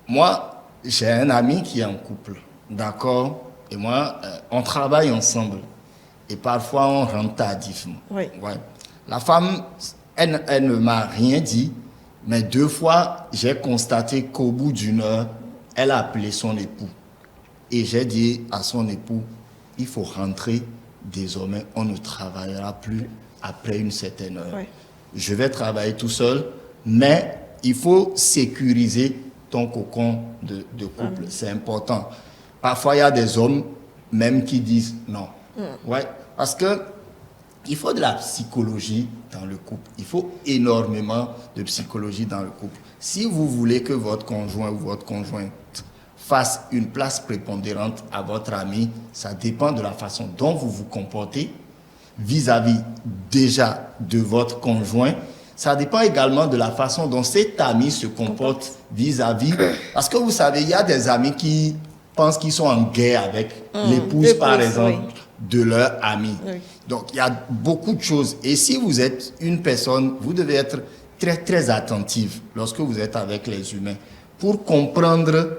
Moi, j'ai un ami qui est en couple, d'accord? Et moi, on travaille ensemble. Et parfois, on rentre tardivement. Oui. Ouais. La femme, elle ne m'a rien dit, mais 2 fois, j'ai constaté qu'au bout d'1 heure, elle a appelé son époux. Et j'ai dit à son époux, il faut rentrer désormais, on ne travaillera plus après une certaine heure. Je vais travailler tout seul, mais il faut sécuriser ton cocon de couple. C'est important. Parfois, il y a des hommes même qui disent non. Ouais, parce que il faut de la psychologie dans le couple. Il faut énormément de psychologie dans le couple. Si vous voulez que votre conjoint ou votre conjointe fasse une place prépondérante à votre ami, ça dépend de la façon dont vous vous comportez vis-à-vis déjà de votre conjoint. Ça dépend également de la façon dont cet ami se comporte vis-à-vis. Parce que vous savez, il y a des amis qui pensent qu'ils sont en guerre avec l'épouse, par exemple, de leur ami. Donc, il y a beaucoup de choses. Et si vous êtes une personne, vous devez être très, très attentive lorsque vous êtes avec les humains pour comprendre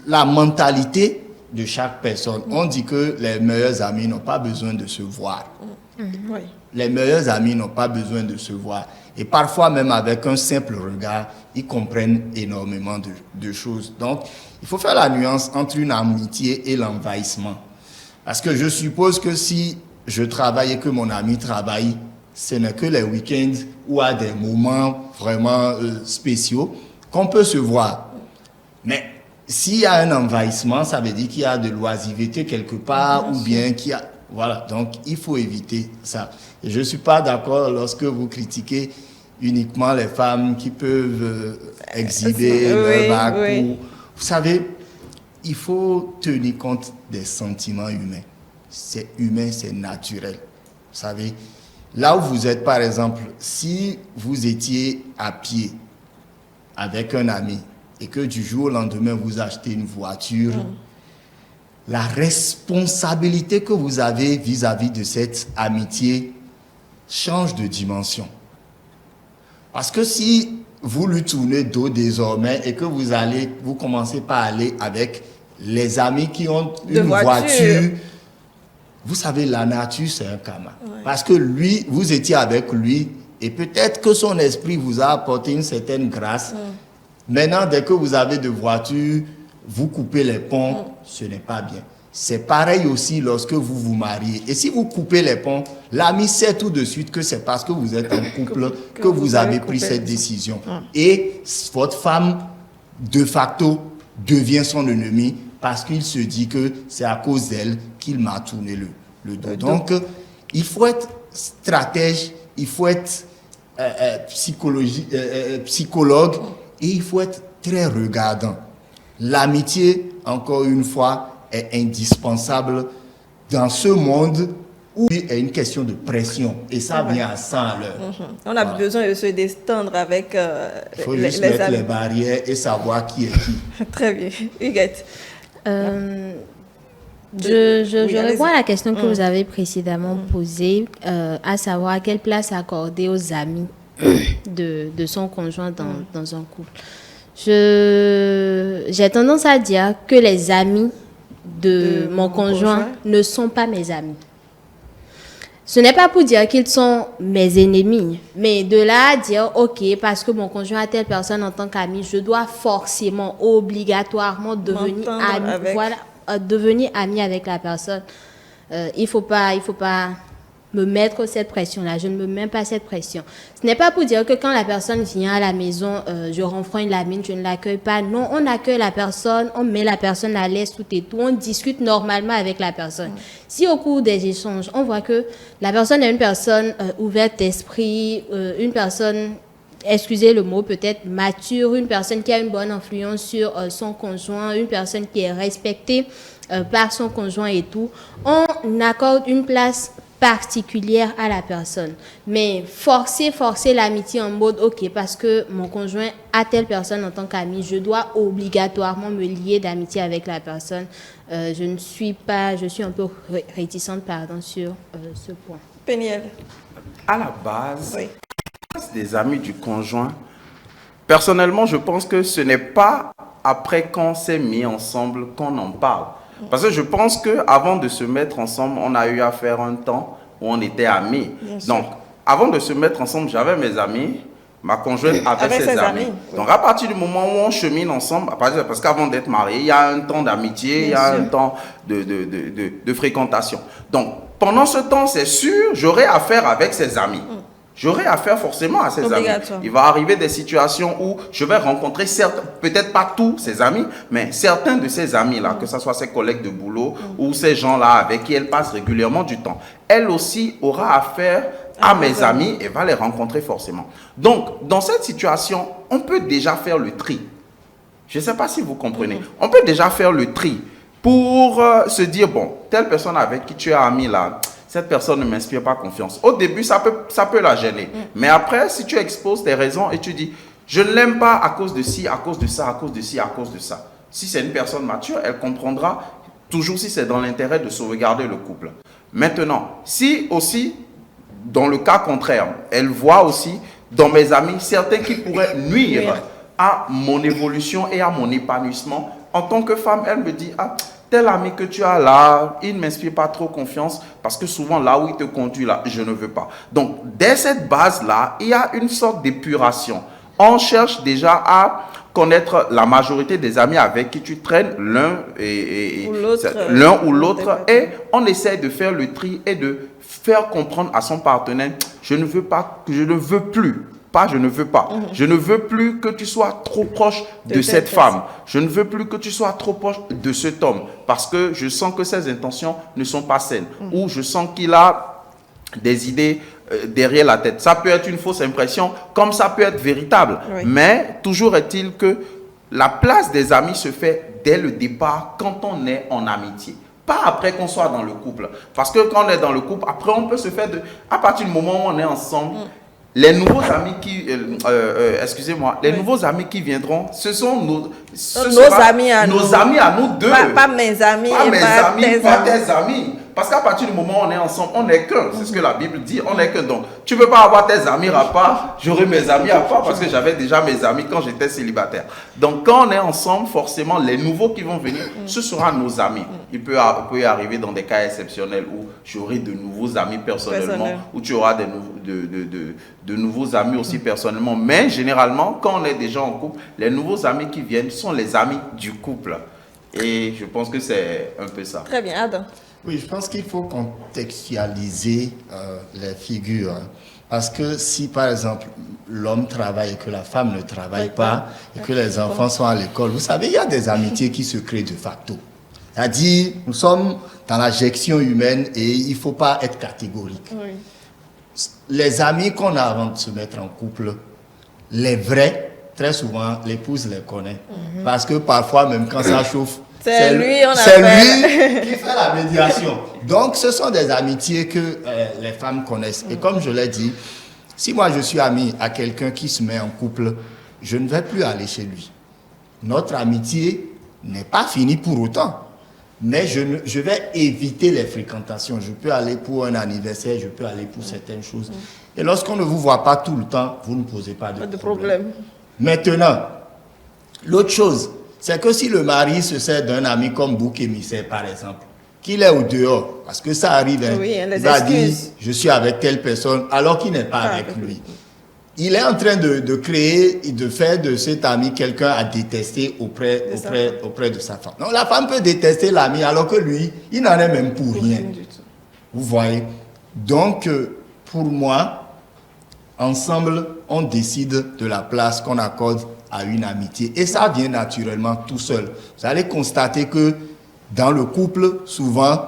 la mentalité de chaque personne. On dit que les meilleurs amis n'ont pas besoin de se voir. Les meilleurs amis n'ont pas besoin de se voir. Et parfois, même avec un simple regard, ils comprennent énormément de choses. Donc, il faut faire la nuance entre une amitié et l'envahissement. Parce que je suppose que si je travaille et que mon ami travaille, ce n'est que les week-ends ou à des moments vraiment spéciaux qu'on peut se voir. Mais s'il y a un envahissement, ça veut dire qu'il y a de l'oisiveté quelque part ou bien qu'il y a... Voilà, donc il faut éviter ça. Et je ne suis pas d'accord lorsque vous critiquez uniquement les femmes qui peuvent exhiber leur bac. Vous savez, il faut tenir compte des sentiments humains. C'est humain, c'est naturel. Vous savez, là où vous êtes, par exemple, si vous étiez à pied avec un ami et que du jour au lendemain, vous achetez une voiture, la responsabilité que vous avez vis-à-vis de cette amitié change de dimension. Parce que si vous lui tournez dos désormais et que vous commencez par aller avec les amis qui ont une voiture, vous savez, la nature, c'est un karma. Parce que lui, vous étiez avec lui et peut-être que son esprit vous a apporté une certaine grâce. Maintenant, dès que vous avez de voitures, vous coupez les ponts, ce n'est pas bien. C'est pareil aussi lorsque vous vous mariez. Et si vous coupez les ponts, l'ami sait tout de suite que c'est parce que vous êtes en couple que vous avez pris cette décision. Et votre femme, de facto, devient son ennemi parce qu'il se dit que c'est à cause d'elle qu'il m'a tourné le dos. Donc, il faut être stratège, il faut être psychologue et il faut être très regardant. L'amitié, encore une fois, est indispensable dans ce monde où il y a une question de pression et ça vient à 100 à l'heure. On a besoin de se détendre avec il faut juste mettre les barrières et savoir qui est qui. Très bien. Huguette. Je réponds à la question que vous avez précédemment posée, à savoir quelle place accorder aux amis de son conjoint dans un couple. J'ai tendance à dire que les amis de mon conjoint ne sont pas mes amis. Ce n'est pas pour dire qu'ils sont mes ennemis, mais de là à dire, ok, parce que mon conjoint a telle personne en tant qu'ami, je dois forcément, obligatoirement devenir ami, devenir ami avec la personne. Il faut pas me mettre cette pression-là. Je ne me mets pas cette pression. Ce n'est pas pour dire que quand la personne vient à la maison, je renfrogne la mine, je ne l'accueille pas. Non, on accueille la personne, on met la personne à l'aise, tout et tout. On discute normalement avec la personne. Si au cours des échanges, on voit que la personne est une personne ouverte d'esprit, une personne, excusez le mot, peut-être mature, une personne qui a une bonne influence sur son conjoint, une personne qui est respectée par son conjoint et tout, on accorde une place particulière à la personne. Mais forcer l'amitié en mode, ok, parce que mon conjoint a telle personne en tant qu'ami, je dois obligatoirement me lier d'amitié avec la personne. Je suis un peu réticente, sur ce point. Péniel. À la base, des amis du conjoint, personnellement, je pense que ce n'est pas après qu'on s'est mis ensemble qu'on en parle. Parce que je pense qu'avant de se mettre ensemble, on a eu à faire un temps où on était amis. Donc, avant de se mettre ensemble, j'avais mes amis, ma conjointe avait ses amis. Donc, à partir du moment où on chemine ensemble, parce qu'avant d'être marié, il y a un temps d'amitié, il y a un temps de fréquentation. Donc, pendant ce temps, c'est sûr, j'aurai affaire avec ses amis. J'aurai affaire forcément à ses amis. Il va arriver des situations où je vais rencontrer peut-être pas tous ses amis, mais certains de ses amis-là, que ce soit ses collègues de boulot ou ces gens-là avec qui elle passe régulièrement du temps. Elle aussi aura affaire à mes amis et va les rencontrer forcément. Donc, dans cette situation, on peut déjà faire le tri. Je ne sais pas si vous comprenez. On peut déjà faire le tri pour se dire, bon, telle personne avec qui tu es ami là, cette personne ne m'inspire pas confiance. Au début, ça peut la gêner. Mais après, si tu exposes tes raisons et tu dis, je ne l'aime pas à cause de ci, à cause de ça, à cause de ci, à cause de ça. Si c'est une personne mature, elle comprendra, toujours si c'est dans l'intérêt de sauvegarder le couple. Maintenant, si aussi, dans le cas contraire, elle voit aussi dans mes amis certains qui pourraient nuire à mon évolution et à mon épanouissement, en tant que femme, elle me dit, ah, tel ami que tu as là, il ne m'inspire pas trop confiance parce que souvent là où il te conduit là, je ne veux pas. Donc, dès cette base-là, il y a une sorte d'épuration. On cherche déjà à connaître la majorité des amis avec qui tu traînes, l'un ou l'autre, et on essaie de faire le tri et de faire comprendre à son partenaire, je ne veux plus. Je ne veux plus que tu sois trop proche de cette femme. Je ne veux plus que tu sois trop proche de cet homme. Parce que je sens que ses intentions ne sont pas saines. Ou je sens qu'il a des idées derrière la tête. Ça peut être une fausse impression, comme ça peut être véritable. Mais toujours est-il que la place des amis se fait dès le départ quand on est en amitié. Pas après qu'on soit dans le couple. Parce que quand on est dans le couple, après on peut se faire à partir du moment où on est ensemble, les nouveaux amis nouveaux amis qui viendront, ce sont nos amis à nous deux. Pas mes amis. Pas tes amis. Parce qu'à partir du moment où on est ensemble, on n'est qu'un. C'est ce que la Bible dit, on n'est qu'un. Donc, tu ne peux pas avoir tes amis à part, j'aurai mes amis à part parce que j'avais déjà mes amis quand j'étais célibataire. Donc, quand on est ensemble, forcément, les nouveaux qui vont venir, ce seront nos amis. Il peut y arriver dans des cas exceptionnels où j'aurai de nouveaux amis personnellement, où tu auras de nouveaux amis aussi personnellement. Mais généralement, quand on est déjà en couple, les nouveaux amis qui viennent sont les amis du couple. Et je pense que c'est un peu ça. Très bien, Adam. Oui, je pense qu'il faut contextualiser les figures. Parce que si, par exemple, l'homme travaille et que la femme ne travaille pas, et que les enfants sont à l'école, vous savez, il y a des amitiés qui se créent de facto. C'est-à-dire, nous sommes dans la gestion humaine et il ne faut pas être catégorique. Les amis qu'on a avant de se mettre en couple, les vrais, très souvent, l'épouse les connaît. Parce que parfois, même quand ça chauffe, c'est lui qui fait la médiation. Donc, ce sont des amitiés que les femmes connaissent. Et comme je l'ai dit, si moi je suis ami à quelqu'un qui se met en couple, je ne vais plus aller chez lui. Notre amitié n'est pas finie pour autant. Mais je vais éviter les fréquentations. Je peux aller pour un anniversaire, je peux aller pour certaines choses. Et lorsqu'on ne vous voit pas tout le temps, vous ne posez pas de problème. Maintenant, l'autre chose, c'est que si le mari se sert d'un ami comme bouc émissaire, par exemple, qu'il est au dehors, parce que ça arrive, hein, il va dire, je suis avec telle personne, alors qu'il n'est pas avec lui. Il est en train de créer et de faire de cet ami quelqu'un à détester auprès de sa femme. Donc la femme peut détester l'ami alors que lui, il n'en est même pour rien. Vous voyez? Donc, pour moi, ensemble, on décide de la place qu'on accorde à une amitié. Et ça vient naturellement tout seul. Vous allez constater que dans le couple, souvent,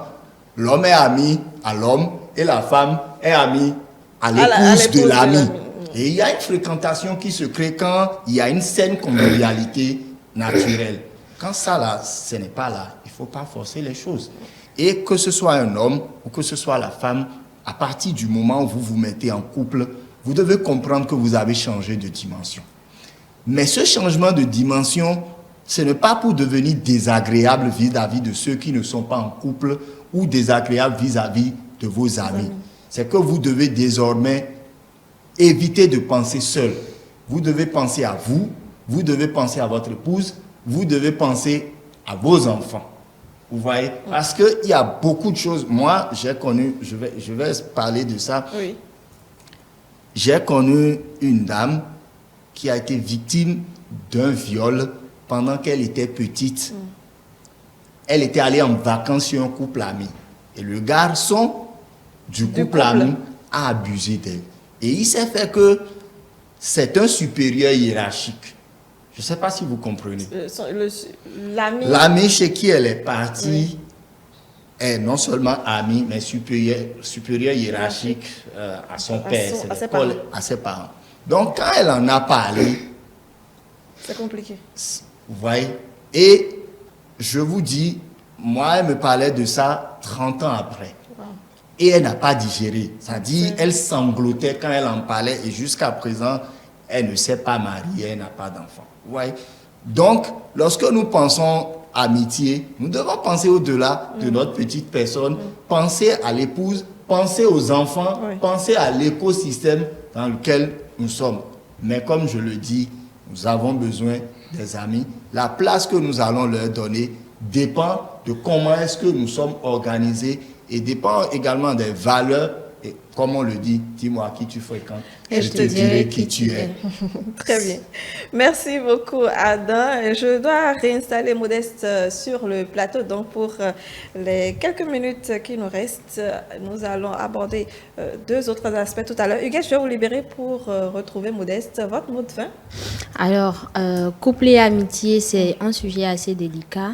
l'homme est ami à l'homme et la femme est amie à l'épouse de l'ami. Et il y a une fréquentation qui se crée quand il y a une saine convivialité naturelle. Quand ça là, ce n'est pas là, il ne faut pas forcer les choses. Et que ce soit un homme ou que ce soit la femme, à partir du moment où vous vous mettez en couple, vous devez comprendre que vous avez changé de dimension. Mais ce changement de dimension, ce n'est pas pour devenir désagréable vis-à-vis de ceux qui ne sont pas en couple ou désagréable vis-à-vis de vos amis. C'est que vous devez désormais éviter de penser seul. Vous devez penser à vous, vous devez penser à votre épouse, vous devez penser à vos enfants. Vous voyez? Parce qu'il y a beaucoup de choses. Moi, j'ai connu, je vais parler de ça. Oui. J'ai connu une dame qui a été victime d'un viol pendant qu'elle était petite. Elle était allée en vacances chez un couple ami. Et le garçon du couple ami a abusé d'elle. Et il s'est fait que c'est un supérieur hiérarchique. Je ne sais pas si vous comprenez. L'ami chez qui elle est partie est non seulement ami, mais supérieur hiérarchique à son père, à ses parents. Donc, quand elle en a parlé... C'est compliqué. Vous voyez? Et je vous dis, moi, elle me parlait de ça 30 ans après. Et elle n'a pas digéré. C'est-à-dire, elle sanglotait quand elle en parlait et jusqu'à présent, elle ne s'est pas mariée, elle n'a pas d'enfant. Vous voyez? Donc, lorsque nous pensons amitié, nous devons penser au-delà de notre petite personne, penser à l'épouse, penser aux enfants, penser à l'écosystème dans lequel nous sommes. Mais comme je le dis, nous avons besoin des amis. La place que nous allons leur donner dépend de comment est-ce que nous sommes organisés et dépend également des valeurs. Et comme on le dit, dis-moi qui tu fréquentes, et je te dirai qui tu es. Très bien. Merci beaucoup, Adam. Je dois réinstaller Modeste sur le plateau. Donc, pour les quelques minutes qui nous restent, nous allons aborder deux autres aspects tout à l'heure. Huguette, je vais vous libérer pour retrouver Modeste. Votre mot de fin? Alors, couple et amitié, c'est un sujet assez délicat.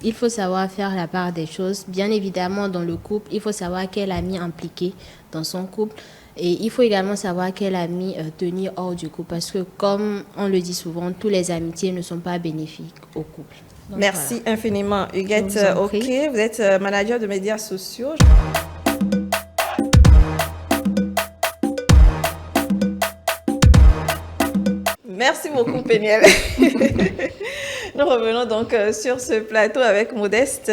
Il faut savoir faire la part des choses. Bien évidemment, dans le couple, il faut savoir quel ami impliqué dans son couple. Et il faut également savoir quel ami tenir hors du couple. Parce que, comme on le dit souvent, tous les amitiés ne sont pas bénéfiques au couple. Donc, merci infiniment, Huguette. Ok, vous êtes manager de médias sociaux. Merci beaucoup, Péniel. Nous revenons donc sur ce plateau avec Modeste.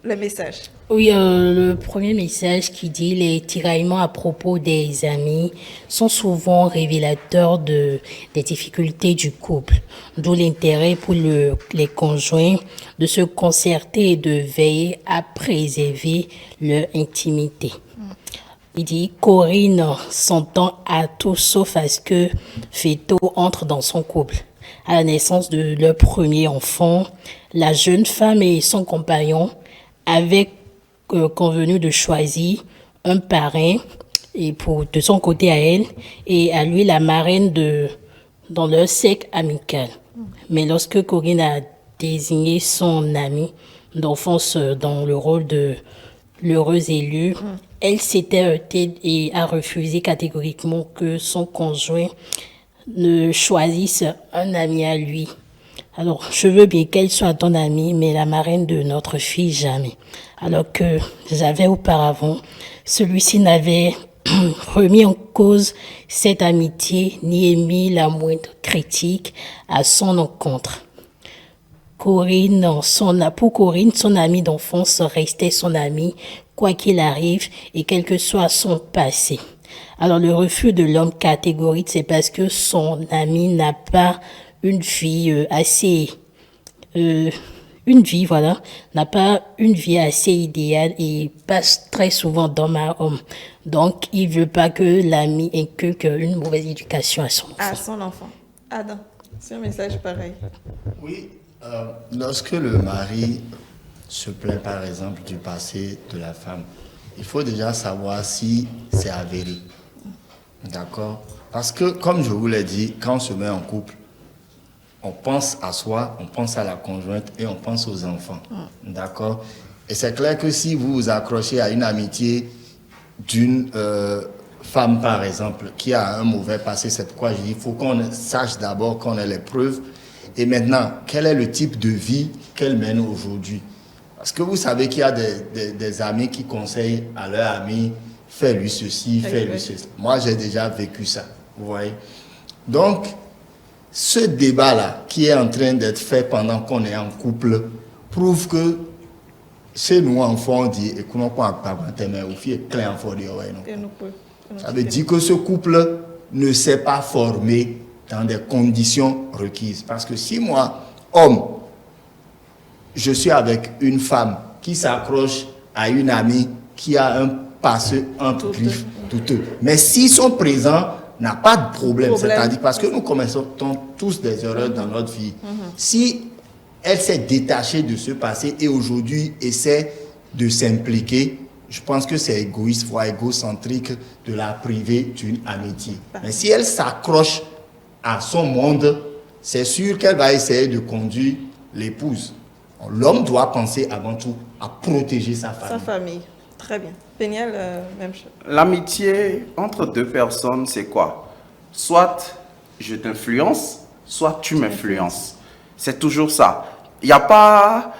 Le message. Oui, le premier message qui dit les tiraillements à propos des amis sont souvent révélateurs des difficultés du couple, d'où l'intérêt pour les conjoints de se concerter et de veiller à préserver leur intimité. Il dit Corinne s'entend à tout sauf à ce que Féto entre dans son couple. À la naissance de leur premier enfant, la jeune femme et son compagnon avaient convenu de choisir un parrain et de son côté à elle et à lui la marraine dans leur cercle amical. Mais lorsque Corinne a désigné son amie d'enfance dans le rôle de l'heureux élu, elle s'était heurtée et a refusé catégoriquement que son conjoint ne choisisse un ami à lui. Alors, je veux bien qu'elle soit ton amie, mais la marraine de notre fille, jamais. Alors que j'avais auparavant, celui-ci n'avait remis en cause cette amitié ni émis la moindre critique à son encontre. Pour Corinne, son amie d'enfance restait son amie, quoi qu'il arrive et quel que soit son passé. Alors le refus de l'homme catégorique, c'est parce que son ami n'a pas une vie n'a pas une vie assez idéale et passe très souvent d'homme à homme. Donc, il veut pas que l'ami inculque une mauvaise éducation à son enfant. À son enfant. Adam, c'est un message pareil. Oui, lorsque le mari se plaint par exemple du passé de la femme, il faut déjà savoir si c'est avéré. D'accord? Parce que, comme je vous l'ai dit, quand on se met en couple, on pense à soi, on pense à la conjointe et on pense aux enfants. D'accord? Et c'est clair que si vous vous accrochez à une amitié d'une femme, par exemple, qui a un mauvais passé, c'est pourquoi je dis qu'il faut qu'on sache d'abord qu'on ait les preuves. Et maintenant, quel est le type de vie qu'elle mène aujourd'hui? Parce que vous savez qu'il y a des amis qui conseillent à leur ami, fais-lui ceci, fais-lui ceci. Moi, j'ai déjà vécu ça, vous voyez. Donc, ce débat-là, qui est en train d'être fait pendant qu'on est en couple, prouve que chez nous, enfants, on dit, et qu'on pas ça veut dire que ce couple ne s'est pas formé dans des conditions requises. Parce que si moi, homme, je suis avec une femme qui s'accroche à une amie qui a un passé entre griffes douteux, mais s'ils sont présents, n'a pas de problème. C'est-à-dire parce que nous commettons tous des erreurs dans notre vie. Si elle s'est détachée de ce passé et aujourd'hui essaie de s'impliquer, je pense que c'est égoïste, voire égocentrique de la priver d'une amitié. Mais si elle s'accroche à son monde, c'est sûr qu'elle va essayer de conduire l'épouse. L'homme doit penser avant tout à protéger sa famille. Sa famille, très bien. Péniel, même chose. L'amitié entre deux personnes, c'est quoi? Soit je t'influence, soit tu m'influences. C'est toujours ça. Il n'y a pas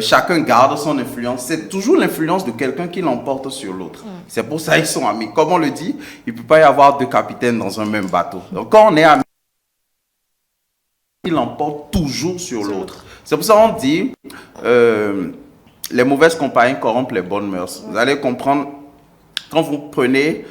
chacun garde son influence. C'est toujours l'influence de quelqu'un qui l'emporte sur l'autre. C'est pour ça qu'ils sont amis. Comme on le dit, il ne peut pas y avoir deux capitaines dans un même bateau. Donc quand on est amis, il l'emporte toujours sur l'autre. C'est pour ça qu'on dit les mauvaises compagnies corrompent les bonnes mœurs. Vous allez comprendre, quand vous prenez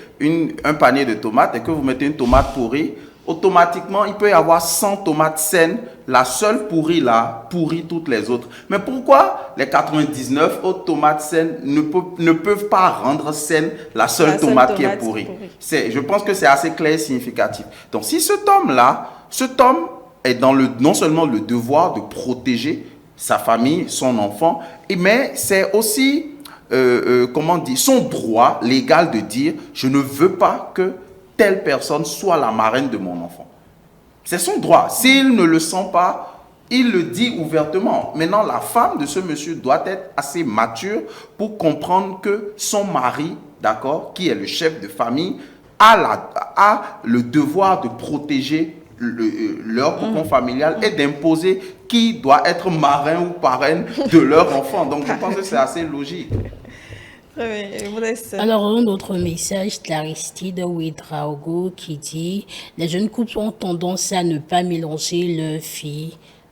un panier de tomates et que vous mettez une tomate pourrie, automatiquement, il peut y avoir 100 tomates saines. La seule pourrie là, pourrit toutes les autres. Mais pourquoi les 99 autres tomates saines ne peuvent pas rendre saine la seule tomate qui est pourrie? Je pense que c'est assez clair et significatif. Donc, si cet homme est dans non seulement le devoir de protéger sa famille, son enfant, mais c'est aussi, son droit légal de dire « je ne veux pas que telle personne soit la marraine de mon enfant ». C'est son droit. S'il ne le sent pas, il le dit ouvertement. Maintenant, la femme de ce monsieur doit être assez mature pour comprendre que son mari, d'accord, qui est le chef de famille, a le devoir de protéger leur cocon familial et d'imposer qui doit être marin ou parraine de leur enfant. Donc, je pense que c'est assez logique. Alors, un autre message d'Aristide Ouedraogo qui dit « Les jeunes couples ont tendance à ne pas mélanger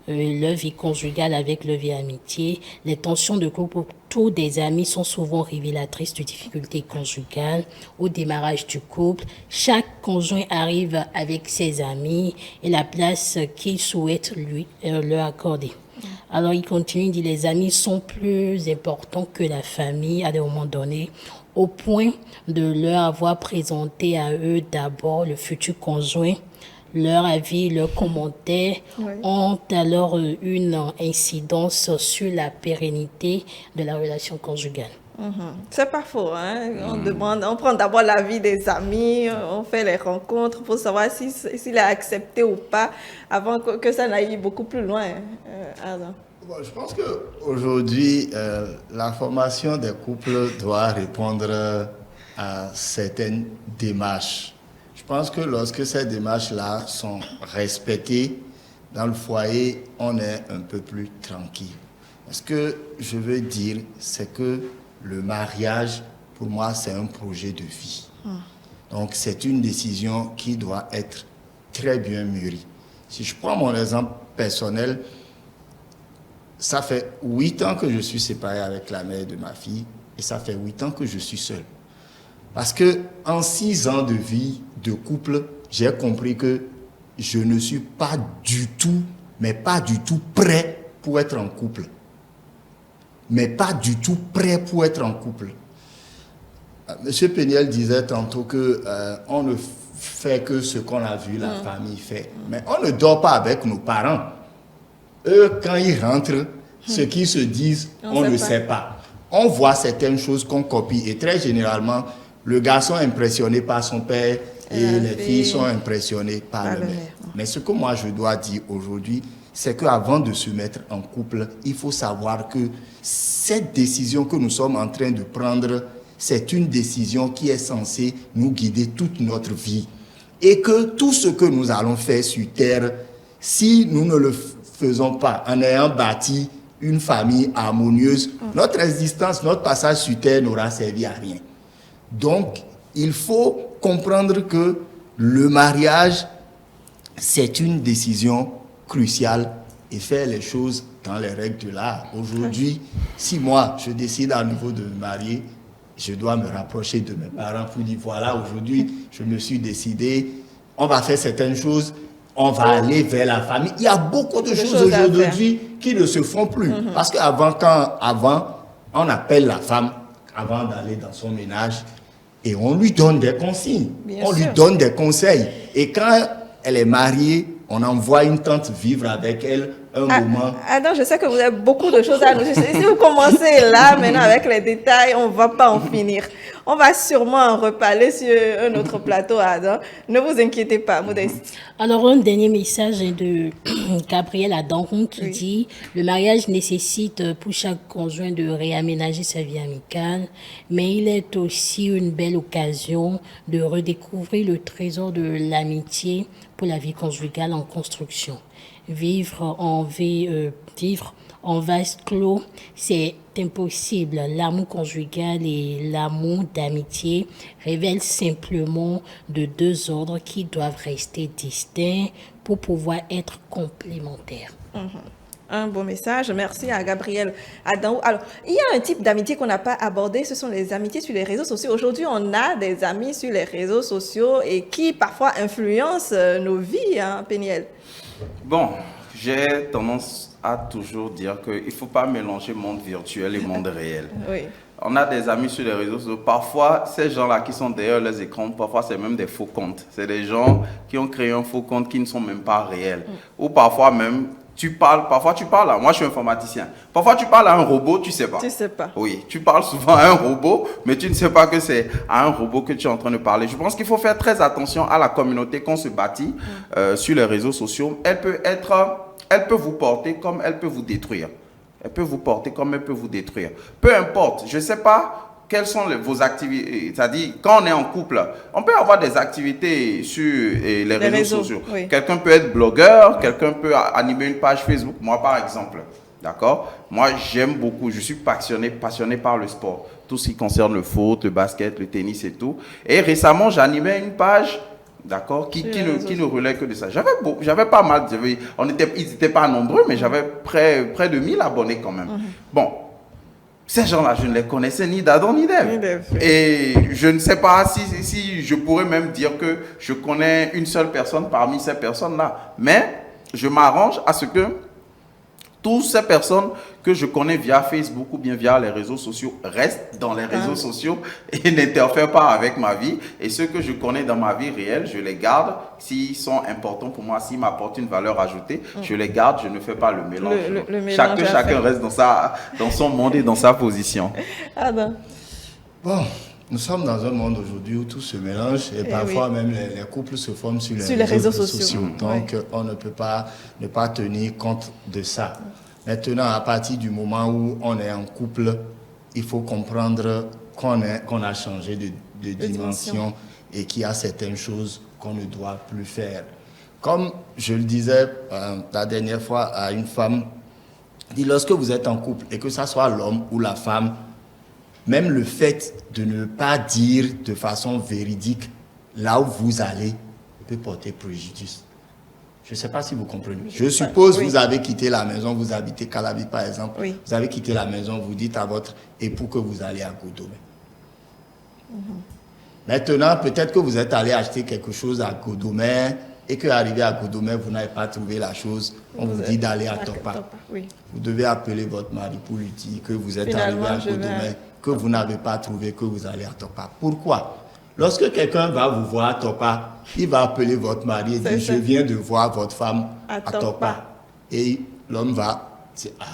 leur vie conjugale avec leur vie amitié. Les tensions de couple autour des amis sont souvent révélatrices de difficultés conjugales. Au démarrage du couple, chaque conjoint arrive avec ses amis et la place qu'il souhaite leur accorder. Alors, il continue, il dit, les amis sont plus importants que la famille à des moments donnés, au point de leur avoir présenté à eux d'abord le futur conjoint. Leur avis, leurs commentaires ont alors une incidence sur la pérennité de la relation conjugale. C'est pas faux, hein? On prend d'abord l'avis des amis, on fait les rencontres pour savoir s'il est accepté ou pas, avant que ça n'aille beaucoup plus loin. Adam. Bon, je pense qu'aujourd'hui, la formation des couples doit répondre à certaines démarches. Je pense que lorsque ces démarches-là sont respectées, dans le foyer, on est un peu plus tranquille. Ce que je veux dire, c'est que le mariage, pour moi, c'est un projet de vie. Donc, c'est une décision qui doit être très bien mûrie. Si je prends mon exemple personnel, ça fait 8 ans que je suis séparé avec la mère de ma fille et ça fait 8 ans que je suis seul. Parce que en 6 ans de vie, de couple, j'ai compris que je ne suis pas du tout, mais pas du tout prêt pour être en couple. Mais pas du tout prêt pour être en couple. Monsieur Péniel disait tantôt qu'on ne fait que ce qu'on a vu la famille faire. Mais on ne dort pas avec nos parents. Eux, quand ils rentrent, ce qu'ils se disent, on ne sait pas. On voit certaines choses qu'on copie. Et très généralement, le garçon est impressionné par son père et les filles sont impressionnées par le mère. Mais ce que moi je dois dire aujourd'hui, c'est qu'avant de se mettre en couple, il faut savoir que cette décision que nous sommes en train de prendre, c'est une décision qui est censée nous guider toute notre vie. Et que tout ce que nous allons faire sur terre, si nous ne le faisons pas en ayant bâti une famille harmonieuse, notre existence, notre passage sur terre n'aura servi à rien. Donc, il faut comprendre que le mariage, c'est une décision cruciale et faire les choses dans les règles de l'art. Aujourd'hui, si moi, je décide à nouveau de me marier, je dois me rapprocher de mes parents pour dire, voilà, aujourd'hui, je me suis décidé, on va faire certaines choses, on va aller vers la famille. Il y a beaucoup de choses aujourd'hui qui ne se font plus. Parce qu'avant, on appelle la femme avant d'aller dans son ménage et on lui donne des consignes, lui donne des conseils. Et quand elle est mariée, on envoie une tante vivre avec elle un moment. Adam, je sais que vous avez beaucoup de choses à nous dire. Si vous commencez là, maintenant, avec les détails, on ne va pas en finir. On va sûrement en reparler sur un autre plateau, Adam. Ne vous inquiétez pas, Modeste. Alors, un dernier message de Gabriel Adam qui dit « Le mariage nécessite pour chaque conjoint de réaménager sa vie amicale, mais il est aussi une belle occasion de redécouvrir le trésor de l'amitié pour la vie conjugale en construction. Vivre en vase clos, c'est impossible. L'amour conjugal et l'amour d'amitié révèlent simplement de deux ordres qui doivent rester distincts pour pouvoir être complémentaires. Un bon message. Merci à Gabriel Adam. Alors, il y a un type d'amitié qu'on n'a pas abordé, ce sont les amitiés sur les réseaux sociaux. Aujourd'hui, on a des amis sur les réseaux sociaux et qui parfois influencent nos vies, hein, Péniel. Bon, j'ai tendance à toujours dire qu'il ne faut pas mélanger monde virtuel et monde réel. Oui. On a des amis sur les réseaux sociaux. Parfois, ces gens-là qui sont derrière les écrans, parfois c'est même des faux comptes. C'est des gens qui ont créé un faux compte qui ne sont même pas réels. Ou parfois même, parfois tu parles, moi je suis informaticien, parfois tu parles à un robot, tu sais pas. Tu sais pas. Oui, tu parles souvent à un robot, mais tu ne sais pas que c'est à un robot que tu es en train de parler. Je pense qu'il faut faire très attention à la communauté qu'on se bâtit sur les réseaux sociaux. Elle peut vous porter comme elle peut vous détruire. Elle peut vous porter comme elle peut vous détruire. Peu importe, je ne sais pas quelles sont vos activités. C'est-à-dire, quand on est en couple, on peut avoir des activités sur les réseaux sociaux. Oui. Quelqu'un peut être blogueur, quelqu'un peut animer une page Facebook. Moi, par exemple, d'accord? Moi, j'aime beaucoup, je suis passionné par le sport. Tout ce qui concerne le foot, le basket, le tennis et tout. Et récemment, j'animais une page, d'accord, qui ne relaie que de ça. J'avais pas mal, ils n'étaient pas nombreux, mais j'avais près de 1000 abonnés quand même. Bon, ces gens-là, je ne les connaissais ni d'Adam ni d'Ève. Et je ne sais pas si je pourrais même dire que je connais une seule personne parmi ces personnes-là. Mais je m'arrange à ce que Toutes ces personnes que je connais via Facebook ou bien via les réseaux sociaux restent dans les réseaux sociaux et n'interfèrent pas avec ma vie. Et ceux que je connais dans ma vie réelle, je les garde. S'ils sont importants pour moi, s'ils m'apportent une valeur ajoutée, je les garde, je ne fais pas le mélange. Le mélange Chacun reste dans son monde et dans sa position. Adam. Bon, nous sommes dans un monde aujourd'hui où tout se mélange et parfois même les couples se forment sur les réseaux sociaux. Donc, on ne peut pas ne pas tenir compte de ça. Maintenant, à partir du moment où on est en couple, il faut comprendre qu'on a changé de dimension et qu'il y a certaines choses qu'on ne doit plus faire. Comme je le disais la dernière fois à une femme, lorsque vous êtes en couple et que ce soit l'homme ou la femme, même le fait de ne pas dire de façon véridique là où vous allez peut porter préjudice. Je ne sais pas si vous comprenez. Je suppose que vous avez quitté la maison, vous habitez Calavi par exemple. Oui. Vous avez quitté la maison, vous dites à votre époux que vous allez à Godomé. Maintenant, peut-être que vous êtes allé acheter quelque chose à Godomé et qu'arrivé à Godomé, vous n'avez pas trouvé la chose. On vous dit d'aller à Topa. Oui. Vous devez appeler votre mari pour lui dire que vous êtes arrivé à Godomé, que vous n'avez pas trouvé, que vous allez à Topa. Pourquoi ? Lorsque quelqu'un va vous voir à Topa, il va appeler votre mari et dire « Je viens de voir votre femme à Topa ». Et l'homme va dire « Ah,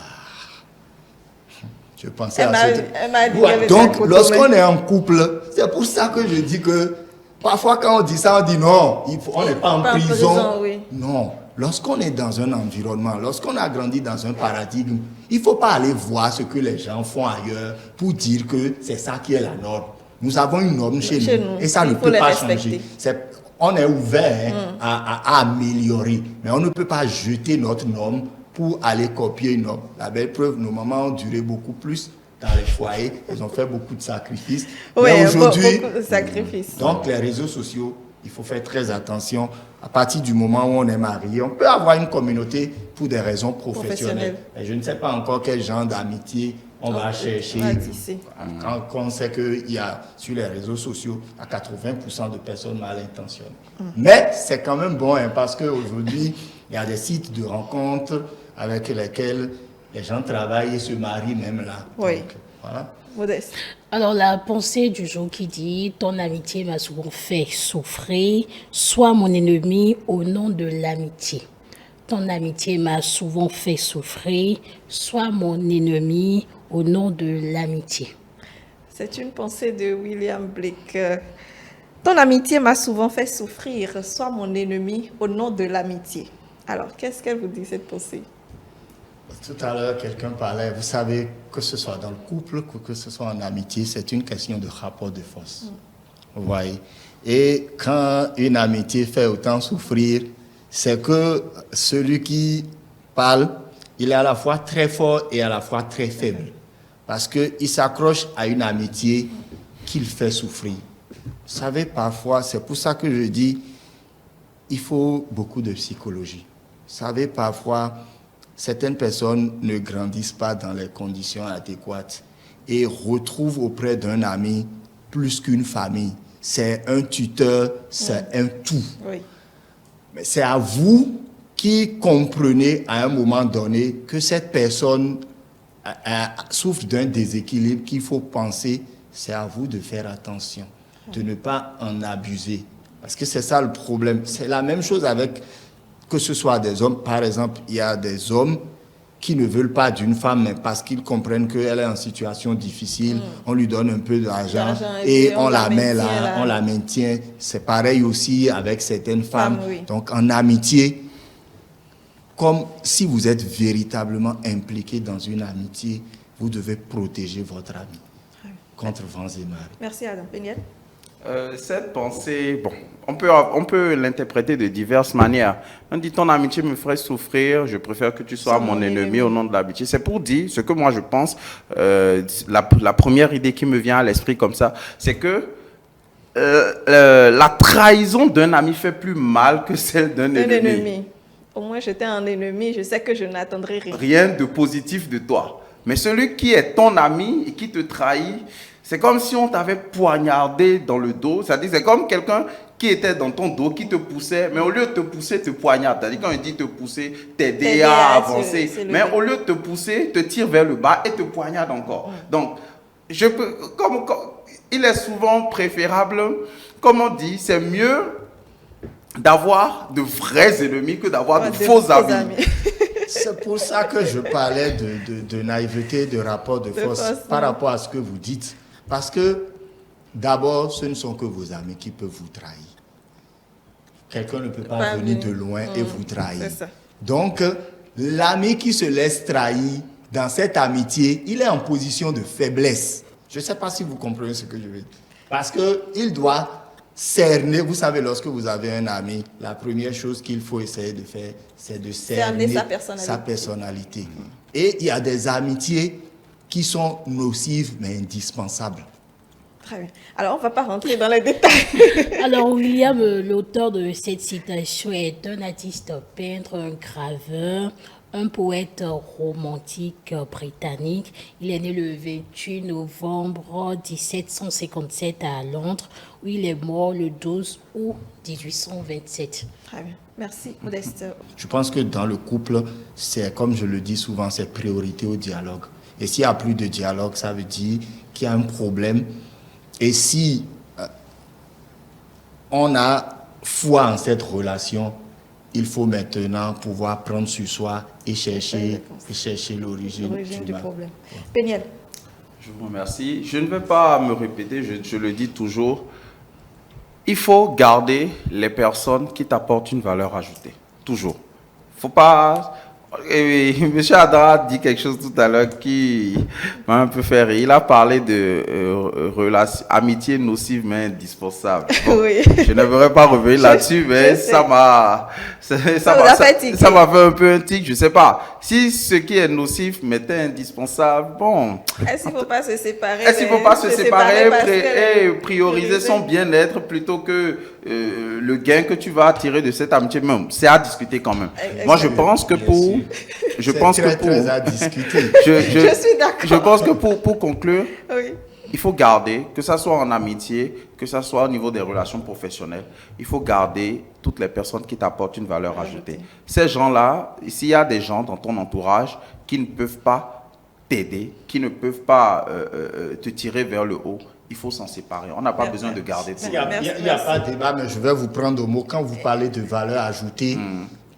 je pensais à ce... » Donc, lorsqu'on est en couple, c'est pour ça que je dis que parfois quand on dit ça, on dit « Non, on n'est pas en prison. » Non, lorsqu'on est dans un environnement, lorsqu'on a grandi dans un paradigme, il ne faut pas aller voir ce que les gens font ailleurs pour dire que c'est ça qui est la norme. Nous avons une norme chez nous et ça ne peut pas changer. On est ouvert à améliorer, mais on ne peut pas jeter notre norme pour aller copier une norme. La belle preuve, nos mamans ont duré beaucoup plus dans les foyers, elles ont fait beaucoup de sacrifices. Oui, mais aujourd'hui, beaucoup de sacrifices. Donc les réseaux sociaux, il faut faire très attention. À partir du moment où on est marié, on peut avoir une communauté pour des raisons professionnelles. Et je ne sais pas encore quel genre d'amitié on va chercher. Quand on sait qu'il y a sur les réseaux sociaux à 80% de personnes mal intentionnées. Mais c'est quand même bon parce qu'aujourd'hui, il y a des sites de rencontres avec lesquels les gens travaillent et se marient même là. Oui. Donc, voilà. Modeste. Alors, la pensée du jour qui dit « Ton amitié m'a souvent fait souffrir, sois mon ennemi au nom de l'amitié. » Ton amitié m'a souvent fait souffrir, sois mon ennemi au nom de l'amitié. C'est une pensée de William Blake. Ton amitié m'a souvent fait souffrir, sois mon ennemi au nom de l'amitié. Alors, qu'est-ce qu'elle vous dit, cette pensée? Tout à l'heure, quelqu'un parlait, vous savez, que ce soit dans le couple, que ce soit en amitié, c'est une question de rapport de force. Vous voyez? Et quand une amitié fait autant souffrir, c'est que celui qui parle, il est à la fois très fort et à la fois très faible. Parce qu'il s'accroche à une amitié qu'il fait souffrir. Vous savez, parfois, c'est pour ça que je dis, il faut beaucoup de psychologie. Vous savez, parfois, certaines personnes ne grandissent pas dans les conditions adéquates et retrouvent auprès d'un ami plus qu'une famille. C'est un tuteur, c'est un tout. Oui. Mais c'est à vous qui comprenez à un moment donné que cette personne souffre d'un déséquilibre qu'il faut penser, c'est à vous de faire attention, de ne pas en abuser. Parce que c'est ça le problème. C'est la même chose avec, que ce soit des hommes. Par exemple, il y a des hommes qui ne veulent pas d'une femme, mais parce qu'ils comprennent qu'elle est en situation difficile, on lui donne un peu d'argent et on la met là, on la maintient. C'est pareil aussi avec certaines femmes. Oui. Donc en amitié, comme si vous êtes véritablement impliqué dans une amitié, vous devez protéger votre ami contre vents et marées. Merci Adam. Beniel? Cette pensée, bon, on peut l'interpréter de diverses manières. On dit ton amitié me ferait souffrir, je préfère que tu sois mon ennemi au nom de l'amitié. C'est pour dire ce que moi je pense. La première idée qui me vient à l'esprit comme ça, c'est que la trahison d'un ami fait plus mal que celle d'un ennemi. Au moins j'étais un ennemi, je sais que je n'attendrai rien. Rien de positif de toi. Mais celui qui est ton ami et qui te trahit, c'est comme si on t'avait poignardé dans le dos. C'est-à-dire, c'est comme quelqu'un qui était dans ton dos, qui te poussait, mais au lieu de te pousser, te poignarde. C'est-à-dire, quand il dit te pousser, t'aider à avancer. Mais au lieu de te pousser, te tire vers le bas et te poignarde encore. Donc, il est souvent préférable, comme on dit, c'est mieux d'avoir de vrais ennemis que d'avoir de faux amis. C'est pour ça que je parlais de naïveté, de rapport de force par rapport à ce que vous dites. Parce que, d'abord, ce ne sont que vos amis qui peuvent vous trahir. Quelqu'un ne peut pas venir de loin et vous trahir. Donc, l'ami qui se laisse trahir dans cette amitié, il est en position de faiblesse. Je ne sais pas si vous comprenez ce que je veux dire. Parce qu'il doit cerner. Vous savez, lorsque vous avez un ami, la première chose qu'il faut essayer de faire, c'est de cerner sa personnalité. Et il y a des amitiés qui sont nocives mais indispensables. Très bien. Alors, on ne va pas rentrer dans les détails. Alors, William, l'auteur de cette citation, est un artiste peintre, un graveur, un poète romantique britannique. Il est né le 28 novembre 1757 à Londres, où il est mort le 12 août 1827. Très bien. Merci, Modeste. Je pense que dans le couple, c'est, comme je le dis souvent, c'est priorité au dialogue. Et s'il n'y a plus de dialogue, ça veut dire qu'il y a un problème. Et si on a foi en cette relation, il faut maintenant pouvoir prendre sur soi et chercher l'origine du problème. Péniel. Je vous remercie. Je ne vais pas me répéter, je le dis toujours. Il faut garder les personnes qui t'apportent une valeur ajoutée. Toujours. Il ne faut pas... Et M. Adra a dit quelque chose tout à l'heure qui m'a un peu fait rire. Il a parlé de amitié nocive mais indispensable. Bon, oui. Je n'aimerais pas revenir là-dessus, mais ça m'a fait un peu un tic. Je ne sais pas. Si ce qui est nocif mais est indispensable, bon. Est-ce qu'il ne faut pas se séparer? Est-ce qu'il ne faut pas se séparer et prioriser son bien-être plutôt que le gain que tu vas tirer de cette amitié? Même, c'est à discuter quand même. Moi, je pense que je pense que pour conclure, oui. Il faut garder, que ça soit en amitié, que ça soit au niveau des relations professionnelles, il faut garder toutes les personnes qui t'apportent une valeur ajoutée. Ces gens-là, s'il y a des gens dans ton entourage qui ne peuvent pas t'aider, qui ne peuvent pas te tirer vers le haut, il faut s'en séparer. On n'a pas besoin de garder tout. Il n'y a pas de débat, mais je vais vous prendre au mot. Quand vous parlez de valeur ajoutée,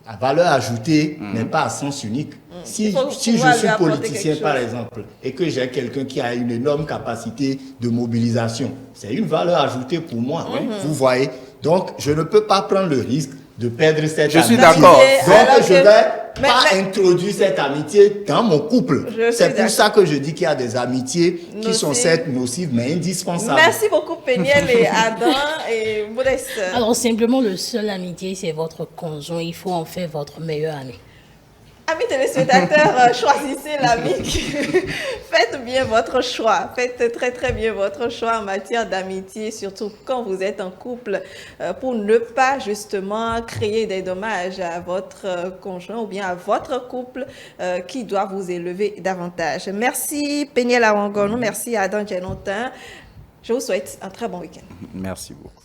la valeur ajoutée n'est pas à sens unique. Si je suis politicien, par exemple, et que j'ai quelqu'un qui a une énorme capacité de mobilisation, c'est une valeur ajoutée pour moi. Vous voyez? Donc, je ne peux pas prendre le risque de perdre cette amitié. Je suis d'accord. Donc, je ne vais pas introduire cette amitié dans mon couple. C'est pour ça que je dis qu'il y a des amitiés qui sont certes nocives, mais indispensables. Merci beaucoup, Péniel et Adam et Modeste. Alors, simplement, le seul amitié, c'est votre conjoint. Il faut en faire votre meilleur ami. Amis téléspectateurs, choisissez l'ami. Faites bien votre choix. Faites très très bien votre choix en matière d'amitié, surtout quand vous êtes en couple, pour ne pas justement créer des dommages à votre conjoint ou bien à votre couple qui doit vous élever davantage. Merci Péniel Awangono, merci Adam Djenontin. Je vous souhaite un très bon week-end. Merci beaucoup.